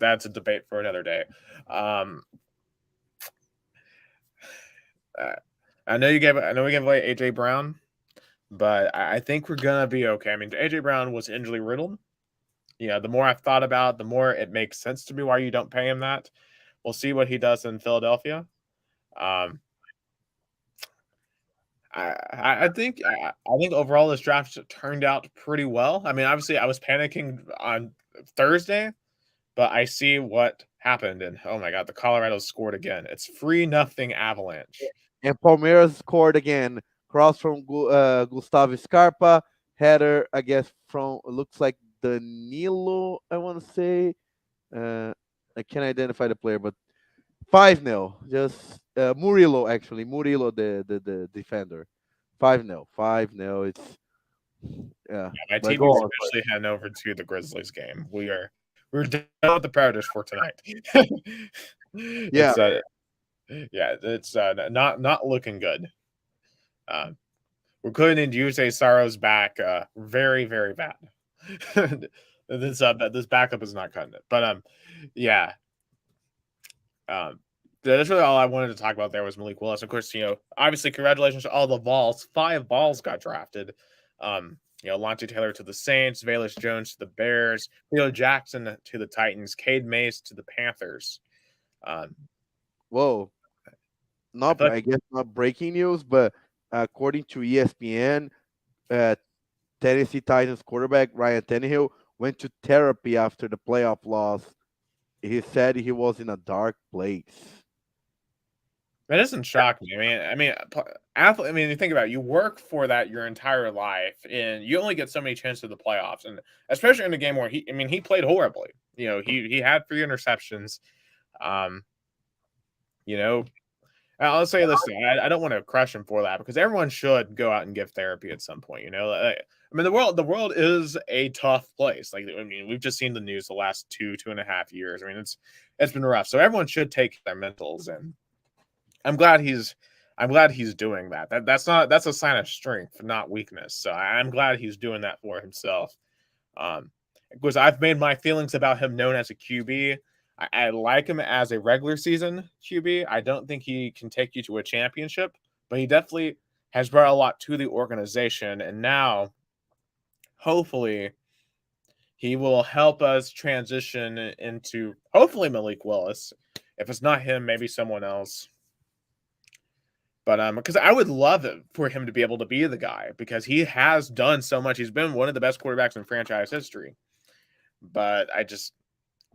that's a debate for another day. I know we gave away AJ Brown, but I think we're gonna be okay. I mean, AJ Brown was injury riddled. The more I've thought about it, the more it makes sense to me why you don't pay him that. We'll see what he does in Philadelphia. I think overall this draft turned out pretty well. I mean, obviously I was panicking on Thursday, but I see what happened, and oh my God, the Colorado scored again. It's 3-0 Avalanche. And Palmeiras scored again. Cross from Gustavo Scarpa. Header, I guess, from looks like Danilo, I want to say. I can't identify the player, but 5-0. Just Murillo, actually. Murillo, the defender. 5-0. 5-0. It's my team is especially heading over to the Grizzlies game. We're done with the Predators for tonight. Yeah. It's not looking good. we're couldn't use a Sorrow's back. Very, very bad. This backup is not cutting it. But yeah. That's really all I wanted to talk about there was Malik Willis. Of course, obviously congratulations to all the Vols. 5 Vols got drafted. Lonte Taylor to the Saints, Velus Jones to the Bears, Leo Jackson to the Titans, Cade Mays to the Panthers. Whoa. I guess not breaking news, but according to ESPN, Tennessee Titans quarterback Ryan Tannehill went to therapy after the playoff loss. He said he was in a dark place. That doesn't shock me. Athlete. You think about it, you work for that your entire life, and you only get so many chances to the playoffs, and especially in a game where he played horribly. He had 3 interceptions. I'll say this thing. I don't want to crush him for that because everyone should go out and give therapy at some point. The world is a tough place. We've just seen the news the last 2.5 years. It's been rough. So everyone should take their mentals, and I'm glad he's doing that. That's a sign of strength, not weakness. So I'm glad he's doing that for himself. Because I've made my feelings about him known as a QB. I like him as a regular season QB. I don't think he can take you to a championship, but he definitely has brought a lot to the organization. And now, hopefully, he will help us transition into, hopefully, Malik Willis. If it's not him, maybe someone else. But because I would love it for him to be able to be the guy because he has done so much. He's been one of the best quarterbacks in franchise history. But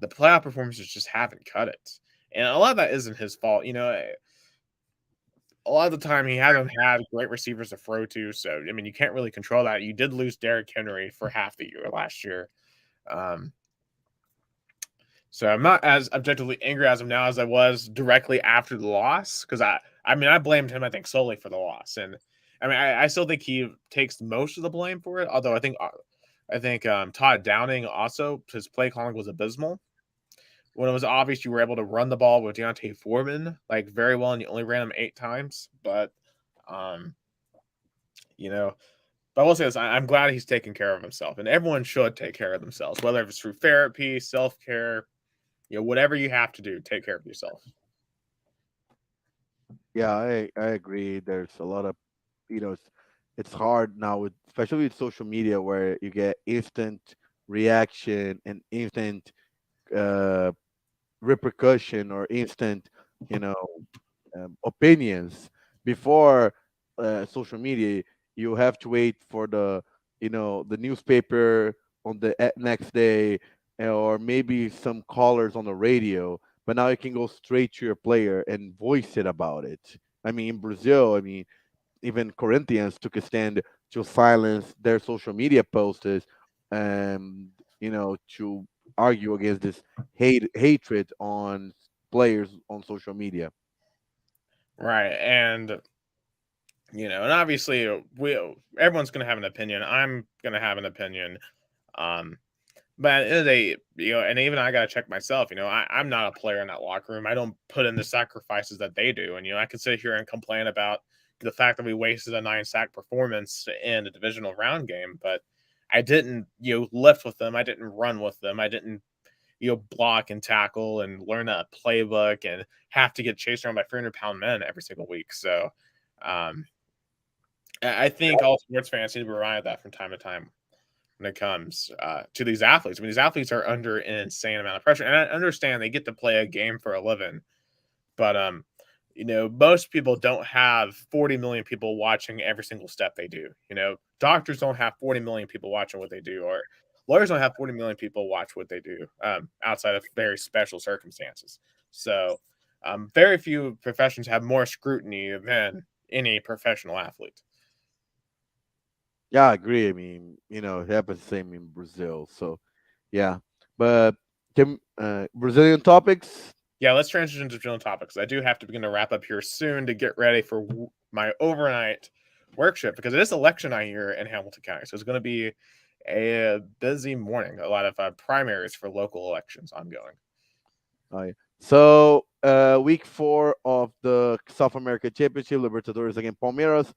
the playoff performances just haven't cut it. And a lot of that isn't his fault. A lot of the time he hasn't had great receivers to throw to. So, you can't really control that. You did lose Derrick Henry for half the year last year. So I'm not as objectively angry as him now as I was directly after the loss. Because I blamed him, I think, solely for the loss. And I still think he takes most of the blame for it. Although I think Todd Downing also, his play calling was abysmal. When it was obvious you were able to run the ball with Deontay Foreman very well, and you only ran him 8 times. But, but I will say this: I'm glad he's taking care of himself, and everyone should take care of themselves, whether it's through therapy, self-care, whatever you have to do, take care of yourself. Yeah, I agree. There's a lot of, it's hard now, especially with social media, where you get instant reaction and instant repercussion or instant, opinions. Before social media, you have to wait for the newspaper on the next day, or maybe some callers on the radio. But now you can go straight to your player and voice it about it. In Brazil, even Corinthians took a stand to silence their social media posters, to argue against this hatred on players on social media. Right. And and obviously everyone's going to have an opinion. I'm going to have an opinion. But at the end of the day, and even I got to check myself, I'm not a player in that locker room. I don't put in the sacrifices that they do. And, I can sit here and complain about the fact that we wasted a 9-sack performance in a divisional round game, but I didn't, lift with them. I didn't run with them. I didn't, block and tackle and learn a playbook and have to get chased around by 300-pound men every single week. So I think all sports fans need to be reminded of that from time to time when it comes to these athletes. These athletes are under an insane amount of pressure, and I understand they get to play a game for a living, but most people don't have 40 million people watching every single step they do. Doctors don't have 40 million people watching what they do, or lawyers don't have 40 million people watch what they do outside of very special circumstances. So very few professions have more scrutiny than any professional athlete. Yeah, I agree. it happens the same in Brazil. So, yeah. But Brazilian topics? Yeah, let's transition to Brazilian topics. I do have to begin to wrap up here soon to get ready for my overnight work shift because it is election night here in Hamilton County. So it's going to be a busy morning. A lot of primaries for local elections ongoing. Oh, yeah. So, week 4 of the South America Championship, Libertadores against Palmeiras.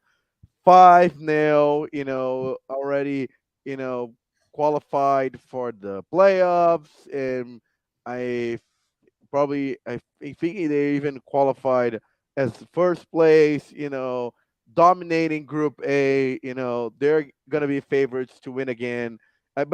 5-0, already, you know, qualified for the playoffs. And I I think they even qualified as first place, dominating Group A. They're gonna be favorites to win again. But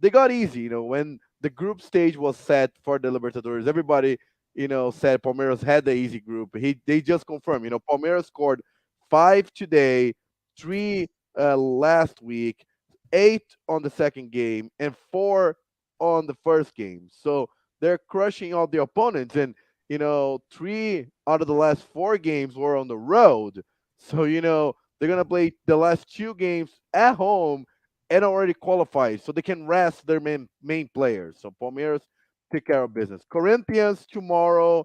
they got easy. When the group stage was set for the Libertadores, everybody said Palmeiras had the easy group. They just confirmed. Palmeiras scored 5 today, 3 last week, 8 on the second game, and 4 on the first game. So they're crushing all the opponents. And 3 out of the last 4 games were on the road. So they're gonna play the last 2 games at home and already qualified, so they can rest their main players. So Palmeiras take care of business. Corinthians tomorrow,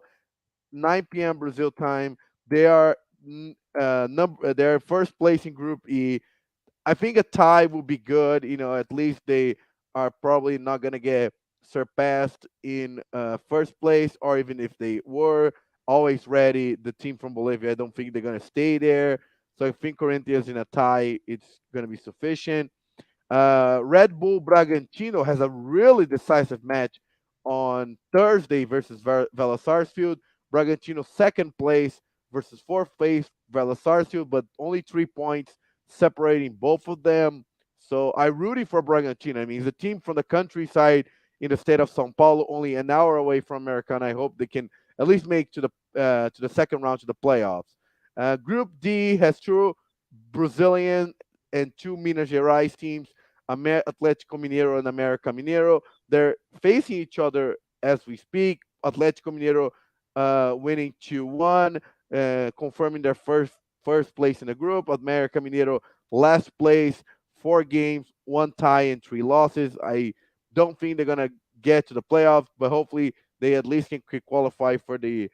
9 p.m. Brazil time. They are they're first place in Group E. I think a tie will be good. At least they are probably not gonna get surpassed in first place, or even if they were always ready, the team from Bolivia, I don't think they're gonna stay there. So I think Corinthians in a tie, it's gonna be sufficient. Red Bull Bragantino has a really decisive match on Thursday versus Vela Sarsfield. Bragantino second place versus fourth place Vela Sarsfield, but only 3 points separating both of them. So I rooting for Bragantino. I mean, it's a team from the countryside in the state of São Paulo, only an hour away from Americana. I hope they can at least make to the second round to the playoffs. Group D has 2 Brazilian and 2 Minas Gerais teams, Atlético Mineiro and América Mineiro. They're facing each other as we speak. Atlético Mineiro winning 2-1, confirming their first place in the group. América Mineiro last place, 4 games, 1 tie, and 3 losses. I don't think they're gonna get to the playoffs, but hopefully they at least can qualify for the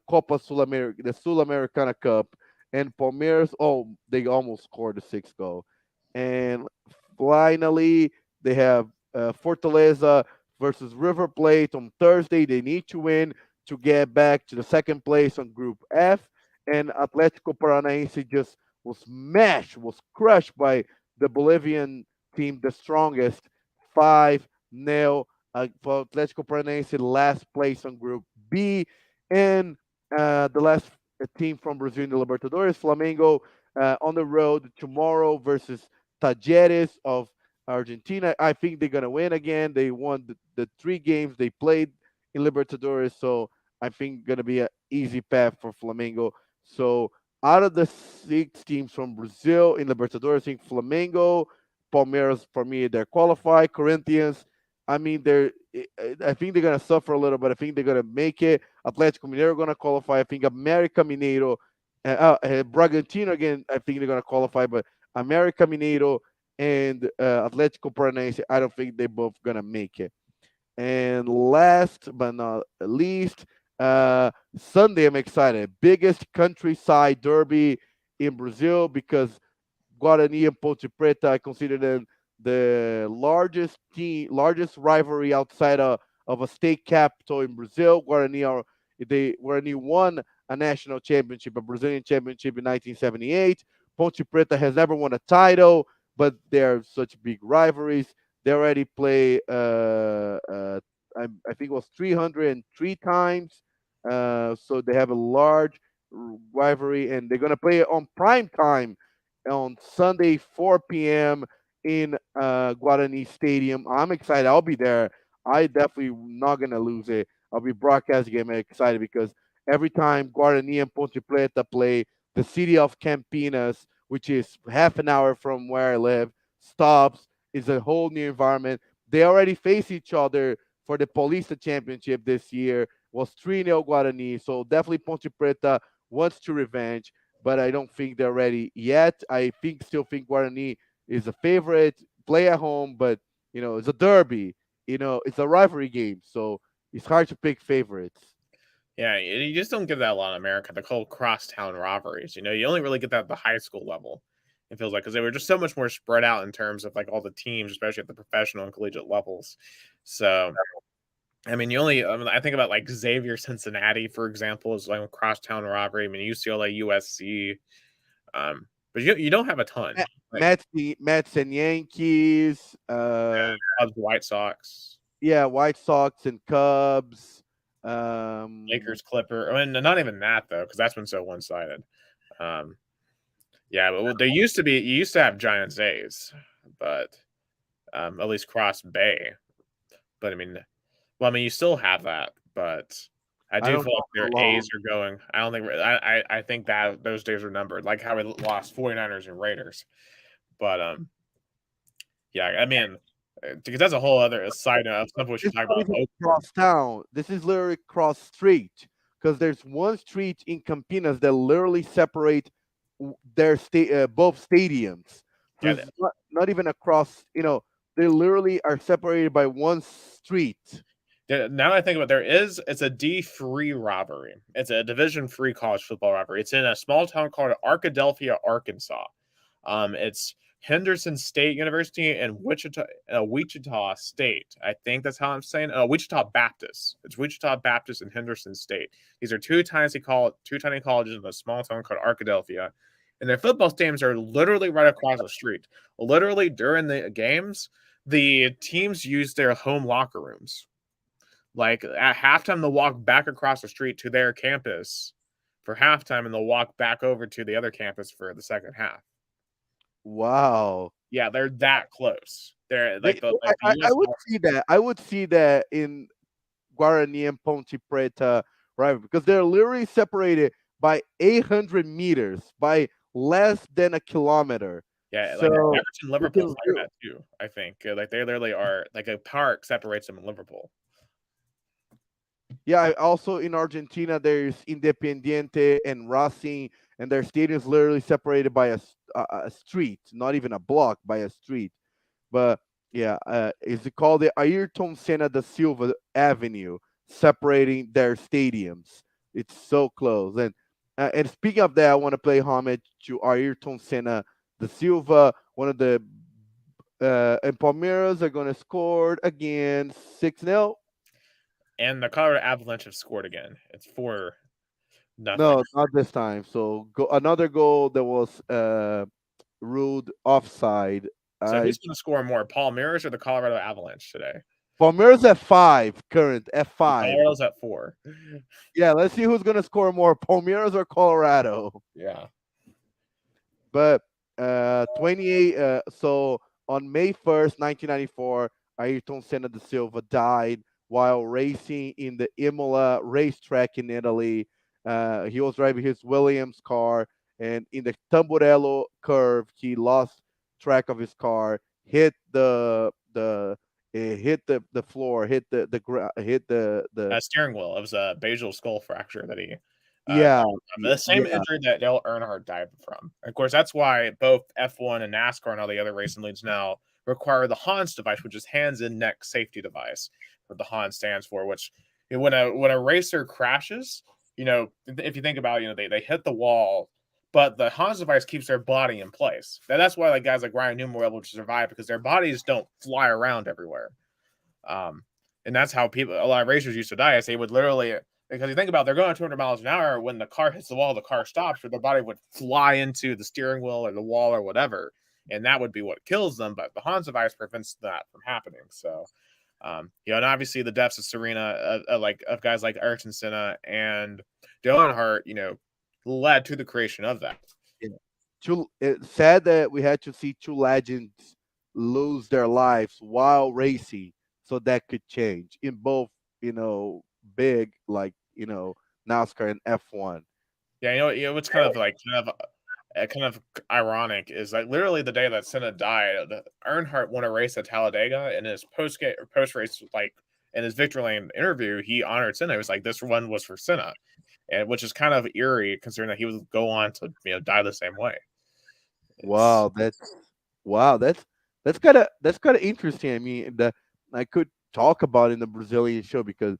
Copa Sul America, the Sul Americana Cup. And Palmeiras, oh, they almost scored the 6th goal. And finally, they have Fortaleza versus River Plate on Thursday. They need to win to get back to the second place on Group F. And Atlético Paranaense just was crushed by the Bolivian team, the strongest, 5-0. For Atlético Paranaense, last place on Group B. And the last team from Brazil in the Libertadores, Flamengo, on the road tomorrow versus Talleres of Argentina. I think they're gonna win again. They won the 3 games they played in Libertadores, so I think gonna be an easy path for Flamengo. So out of the 6 teams from Brazil in Libertadores, I think Flamengo, Palmeiras, for me, they're qualified. Corinthians, I mean, I think they're gonna suffer a little, but I think they're gonna make it. Atlético Mineiro gonna qualify. I think América Mineiro, Bragantino again. I think they're gonna qualify, but América Mineiro and Atlético Paranaense, I don't think they're both gonna make it. And last but not least, Sunday I'm excited. Biggest countryside derby in Brazil, because Guarani and Ponte Preta, I consider them the largest rivalry outside of a state capital in Brazil. Guarani won a national championship, a Brazilian championship in 1978. Ponte Preta has never won a title, but they're such big rivalries. They already play, I think it was 303 times. So they have a large rivalry, and they're gonna play it on prime time on Sunday, 4 p.m. in Guarani Stadium. I'm excited. I'll be there. I definitely not gonna lose it. I'll be broadcasting it. I'm excited because every time Guarani and Ponte Preta play, the city of Campinas, which is half an hour from where I live, stops. It's a whole new environment. They already face each other for the Paulista Championship this year. Was 3-0 Guarani, so definitely Ponte Preta wants to revenge, but I don't think they're ready yet. Still think Guarani is a favorite, play at home, but it's a derby. It's a rivalry game, so it's hard to pick favorites. Yeah, you just don't get that a lot in America. The whole crosstown rivalries. You only really get that at the high school level. It feels like, because they were just so much more spread out in terms of like all the teams, especially at the professional and collegiate levels. So, I mean, I think about like Xavier Cincinnati, for example, is like a crosstown rivalry. I mean, UCLA USC. but you don't have a ton. Mets and Yankees. Cubs, White Sox, Yeah, White Sox and Cubs. Lakers, Clipper. I mean, not even that though, because that's been so one sided. Yeah, but there used to be you used to have Giants A's, but at least Cross Bay. But I mean, you still have that, but I do feel like their A's are going. I don't think I think that those days are numbered, like how we lost 49ers and Raiders. But yeah, I mean, because that's a whole other side note of stuff we should talk about. Cross town. This is literally cross street because there's one street in Campinas that literally separate their both stadiums. So it's not even across. They literally are separated by one street. Now I think about it's a D3 robbery. It's a Division 3 college football robbery. It's in a small town called Arkadelphia, Arkansas. It's Henderson State University and Wichita State. I think that's how I'm saying. Wichita Baptist. It's Wichita Baptist and Henderson State. These are two tiny colleges in a small town called Arkadelphia, and their football stadiums are literally right across the street. Literally during the games, the teams use their home locker rooms. Like at halftime, they'll walk back across the street to their campus for halftime, and they'll walk back over to the other campus for the second half. Wow. Yeah, they're that close. They're like I would see that. I would see that in Guarani and Ponte Preta, right? Because they're literally separated by 800 meters, by less than a kilometer. Yeah, so, like Everton, Liverpool's like that too. I think like they literally are like a park separates them in Liverpool. Yeah, also in Argentina, there's Independiente and Racing, and their stadiums literally separated by a street, not even a block, by a street. But yeah, it's called the Ayrton Senna da Silva Avenue, separating their stadiums. It's so close. And speaking of that, I want to play homage to Ayrton Senna da Silva. One of the and Palmeiras are going to score again 6-0. And the Colorado Avalanche have scored again. It's 4-0. No, not this time. So another goal that was ruled offside. So who's going to score more, Palmeiras or the Colorado Avalanche today? Palmeiras at 5, current at 5. Colorado's at 4. Yeah, let's see who's going to score more, Palmeiras or Colorado. Yeah. But 28. So on May 1st, 1994, Ayrton Senna da Silva died while racing in the Imola racetrack in Italy. He was driving his Williams car, and in the Tamburello curve, he lost track of his car, hit the floor, hit the steering wheel. It was a basal skull fracture that he. The same injury that Dale Earnhardt died from. Of course, that's why both F1 and NASCAR and all the other racing leagues now require the Hans device, which is hands in neck safety device. What the Hans stands for, which when a racer crashes, if you think about it, they hit the wall, but the Hans device keeps their body in place. That's why like guys like Ryan Newman were able to survive, because their bodies don't fly around everywhere. And that's how a lot of racers used to die, is they would literally, because you think about it, they're going 200 miles an hour, when the car hits the wall, the car stops, or their body would fly into the steering wheel or the wall or whatever, and that would be what kills them. But the Hans device prevents that from happening. So and obviously the deaths of Serena, of guys like Ayrton Senna and Dale Earnhardt, led to the creation of that. It's sad that we had to see two legends lose their lives while racing, so that could change in both, big NASCAR and F1. Yeah, what's kind of ironic is like literally the day that Senna died, Earnhardt won a race at Talladega, and his post race, like in his victory lane interview, he honored Senna. He was like, "This one was for Senna," and which is kind of eerie considering that he would go on to die the same way. That's kind of interesting. I mean, I could talk about in the Brazilian show, because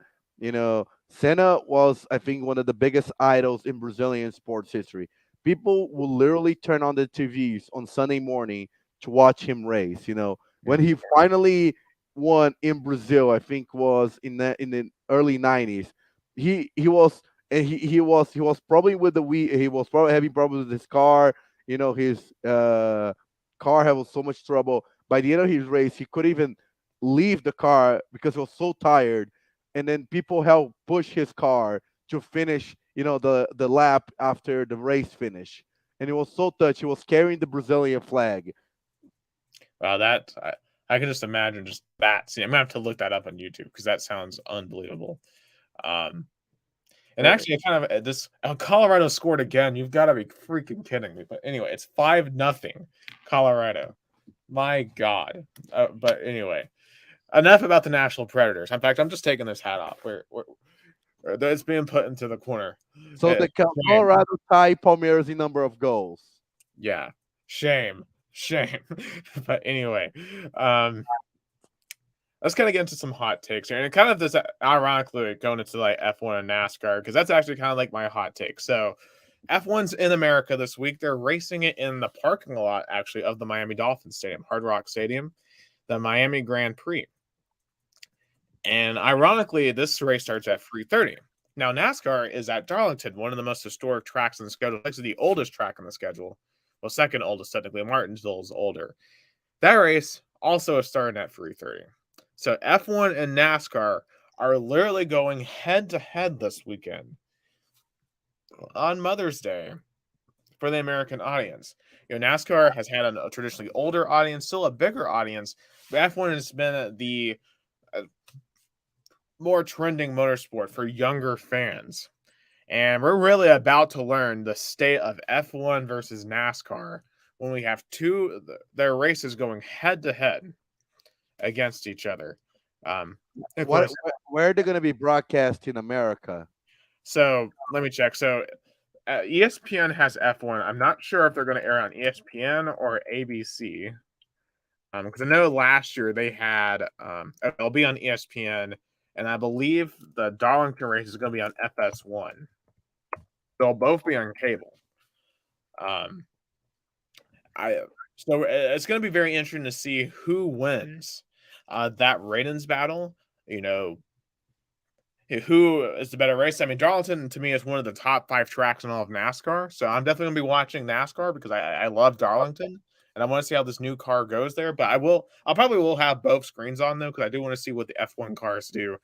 Senna was, I think, one of the biggest idols in Brazilian sports history. People will literally turn on the TVs on Sunday morning to watch him race. When he finally won in Brazil, I think was in the early 90s. He was probably with he was probably having problems with his car. his car had so much trouble. By the end of his race, he couldn't even leave the car because he was so tired. And then people helped push his car to finish, the lap after the race finish. And he was so touched. He was carrying the Brazilian flag. Wow, I can just imagine just that scene. I'm gonna have to look that up on YouTube because that sounds unbelievable. And actually, kind of this Colorado scored again. You've got to be freaking kidding me. But anyway, it's 5-0 Colorado. My God. But anyway, enough about the Nashville Predators. In fact, I'm just taking this hat off. It's being put into the corner. So the Colorado tie Palmeiras in number of goals. Yeah. Shame. But anyway, let's kind of get into some hot takes here. And kind of this ironically going into like F1 and NASCAR, because that's actually kind of like my hot take. So F1's in America this week. They're racing it in the parking lot, actually, of the Miami Dolphins Stadium, Hard Rock Stadium, the Miami Grand Prix. And ironically, this race starts at 3:30. Now, NASCAR is at Darlington, one of the most historic tracks in the schedule. Actually, the oldest track on the schedule. Well, second oldest, technically. Martinsville is older. That race also is starting at 3:30. So F1 and NASCAR are literally going head-to-head this weekend on Mother's Day for the American audience. NASCAR has had a traditionally older audience, still a bigger audience, but F1 has been the more trending motorsport for younger fans. And we're really about to learn the state of F1 versus NASCAR when we have their races going head-to-head against each other. Where are they going to be broadcast in America? So let me check. So ESPN has F1. I'm not sure if they're going to air on ESPN or ABC. Because I know last year they had it'll be on ESPN, and I believe the Darlington race is going to be on FS1. They'll both be on cable. So it's going to be very interesting to see who wins that ratings battle. Who is the better race? I mean, Darlington to me is one of the top 5 tracks in all of NASCAR. So I'm definitely going to be watching NASCAR because I love Darlington and I want to see how this new car goes there. But I'll probably have both screens on though because I do want to see what the F1 cars do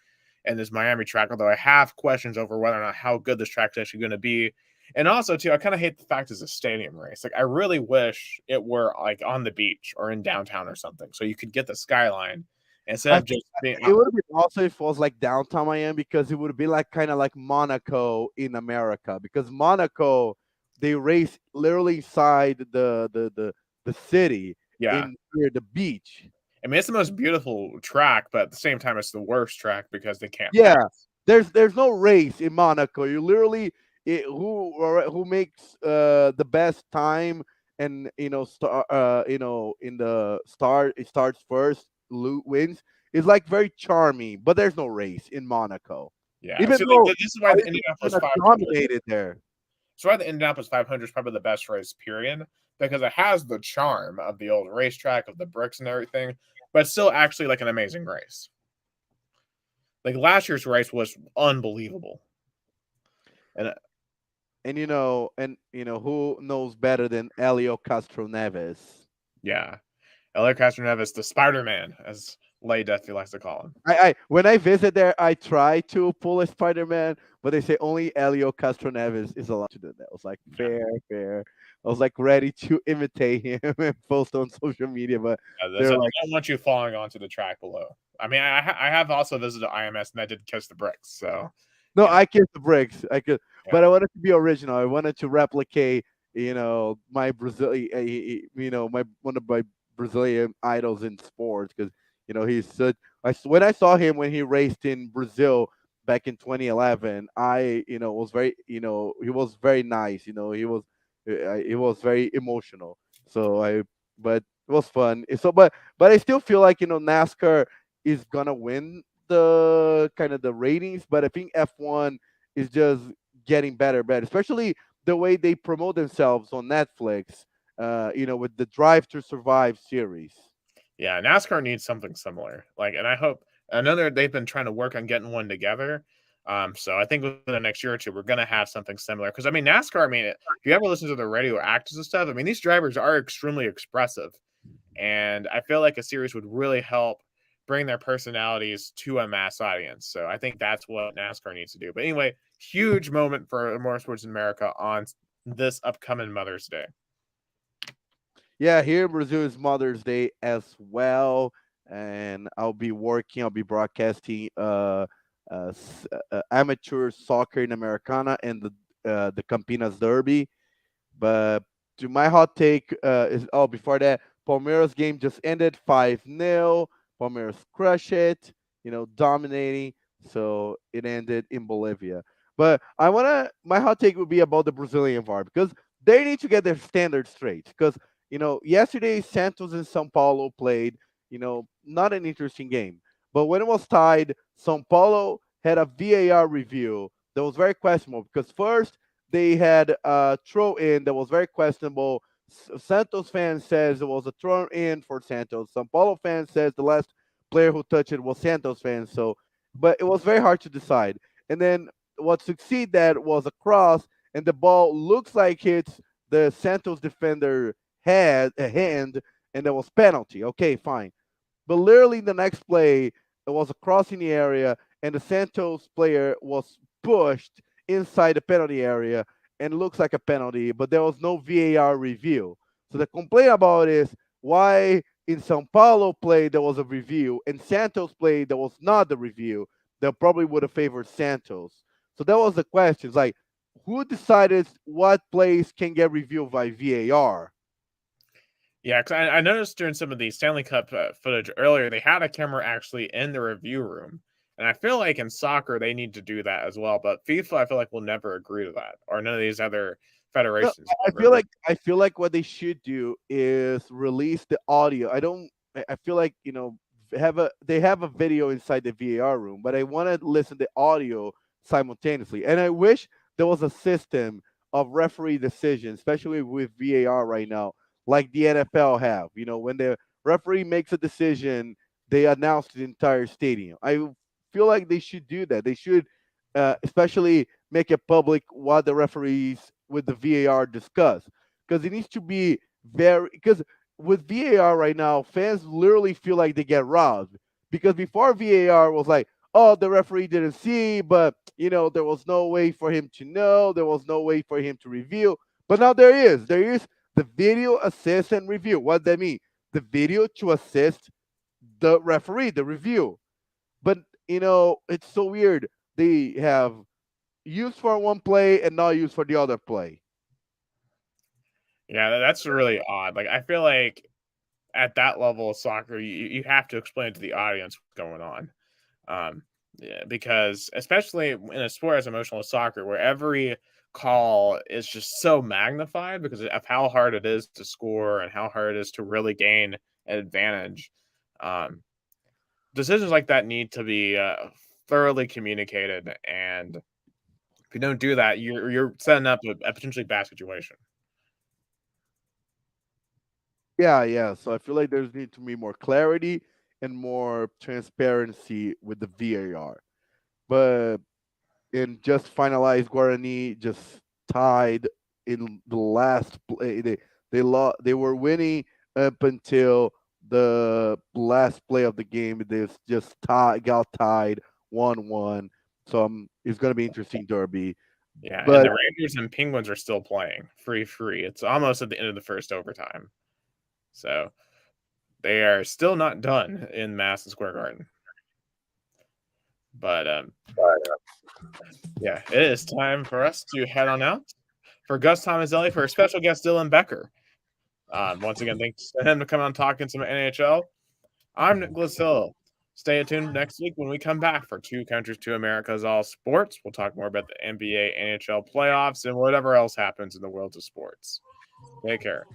in this Miami track. Although I have questions over whether or not how good this track is actually going to be. And also too, I kind of hate the fact it's a stadium race. Like I really wish it were like on the beach or in downtown or something, so you could get the skyline. Instead of just being, it would have been also if it was like downtown Miami because it would be like kind of like Monaco in America because Monaco they race literally inside the city near the beach. I mean, it's the most beautiful track, but at the same time, it's the worst track because they can't. Yeah, there's no race in Monaco. You literally who makes the best time and in the start it starts first. Wins is like very charming, but there's no race in Monaco. Yeah, even though this is why the Indianapolis 500 dominated there. That's why the Indianapolis 500 is probably the best race, period, because it has the charm of the old racetrack of the bricks and everything, but it's still actually like an amazing race. Like last year's race was unbelievable, and who knows better than Helio Castroneves? Yeah. Helio Castroneves, the Spider-Man, as Lay Death likes to call him. When I visit there, I try to pull a Spider-Man, but they say only Helio Castroneves is allowed to do that. I was like, fair. I was like ready to imitate him and post on social media, but I don't want you falling onto the track below. I mean, I have also visited IMS and I did kiss the bricks. So no, I kissed the bricks. But I wanted to be original. I wanted to replicate, my Brazilian, one of my Brazilian idols in sports because he's such. When I saw him when he raced in Brazil back in 2011, was very he was very nice. He was very emotional. But it was fun. So but I still feel like NASCAR is gonna win the kind of the ratings, but I think F1 is just getting better, especially the way they promote themselves on Netflix. With the Drive to Survive series. Yeah, NASCAR needs something similar. And I hope they've been trying to work on getting one together. So I think within the next year or two, we're going to have something similar. Because, I mean, NASCAR, if you ever listen to the radio actors and stuff, I mean, these drivers are extremely expressive. And I feel like a series would really help bring their personalities to a mass audience. So I think that's what NASCAR needs to do. But anyway, huge moment for motorsports in America on this upcoming Mother's Day. Yeah, here in Brazil is Mother's Day as well. And I'll be broadcasting amateur soccer in Americana and the Campinas Derby. But to my hot take before that, Palmeiras game just ended 5-0. Palmeiras crushed it, dominating. So it ended in Bolivia. But my hot take would be about the Brazilian VAR because they need to get their standards straight. Because, yesterday Santos and São Paulo played, not an interesting game. But when it was tied, São Paulo had a VAR review that was very questionable because first they had a throw in that was very questionable. Santos fan says it was a throw in for Santos. São Paulo fan says the last player who touched it was Santos fan. But it was very hard to decide. And then what succeeded that was a cross, and the ball looks like hits the Santos defender had a hand, and there was penalty. Okay, fine. But literally the next play, it was a cross in the area, and the Santos player was pushed inside the penalty area, and it looks like a penalty, but there was no VAR review. So the complaint about is why in São Paulo play there was a review, and Santos play there was not the review. That probably would have favored Santos. So that was the question. It's like, who decided what plays can get reviewed by VAR? Yeah, because I noticed during some of the Stanley Cup footage earlier, they had a camera actually in the review room. And I feel like in soccer, they need to do that as well. But FIFA, I feel like, will never agree to that, or none of these other federations. No, I feel like what they should do is release the audio. I feel like, they have a video inside the VAR room, but I want to listen to the audio simultaneously. And I wish there was a system of referee decisions, especially with VAR right now, like the NFL have. When the referee makes a decision, they announce the entire stadium. I feel like they should do that. They should especially make it public what the referees with the VAR discuss, because it needs to be because with VAR right now, fans literally feel like they get robbed, because before VAR was like, oh, the referee didn't see, but there was no way for him to know, there was no way for him to review. But now there is the video assist and review. What does that mean? The video to assist the referee, the review. But it's so weird. They have used for one play and not used for the other play. Yeah, that's really odd. Like, I feel like at that level of soccer, you have to explain to the audience what's going on. Yeah, because especially in a sport as emotional as soccer, where every call is just so magnified because of how hard it is to score and how hard it is to really gain an advantage. Decisions like that need to be thoroughly communicated, and if you don't do that, you're setting up a potentially bad situation. Yeah. So I feel like there's need to be more clarity and more transparency with the VAR. But in just finalized, Guarani just tied in the last play. They were winning up until the last play of the game. They just got tied 1-1. So it's going to be interesting derby. Yeah, but and the Rangers and Penguins are still playing free. It's almost at the end of the first overtime. So they are still not done in Madison Square Garden. But yeah, it is time for us to head on out. For Gus Tomazeli, for our special guest Dylan Becker. Once again, thanks to him to come on talking some NHL. I'm Nicholas Hill. Stay tuned next week when we come back for Two Countries, Two Americas All Sports. We'll talk more about the NBA, NHL playoffs, and whatever else happens in the world of sports. Take care.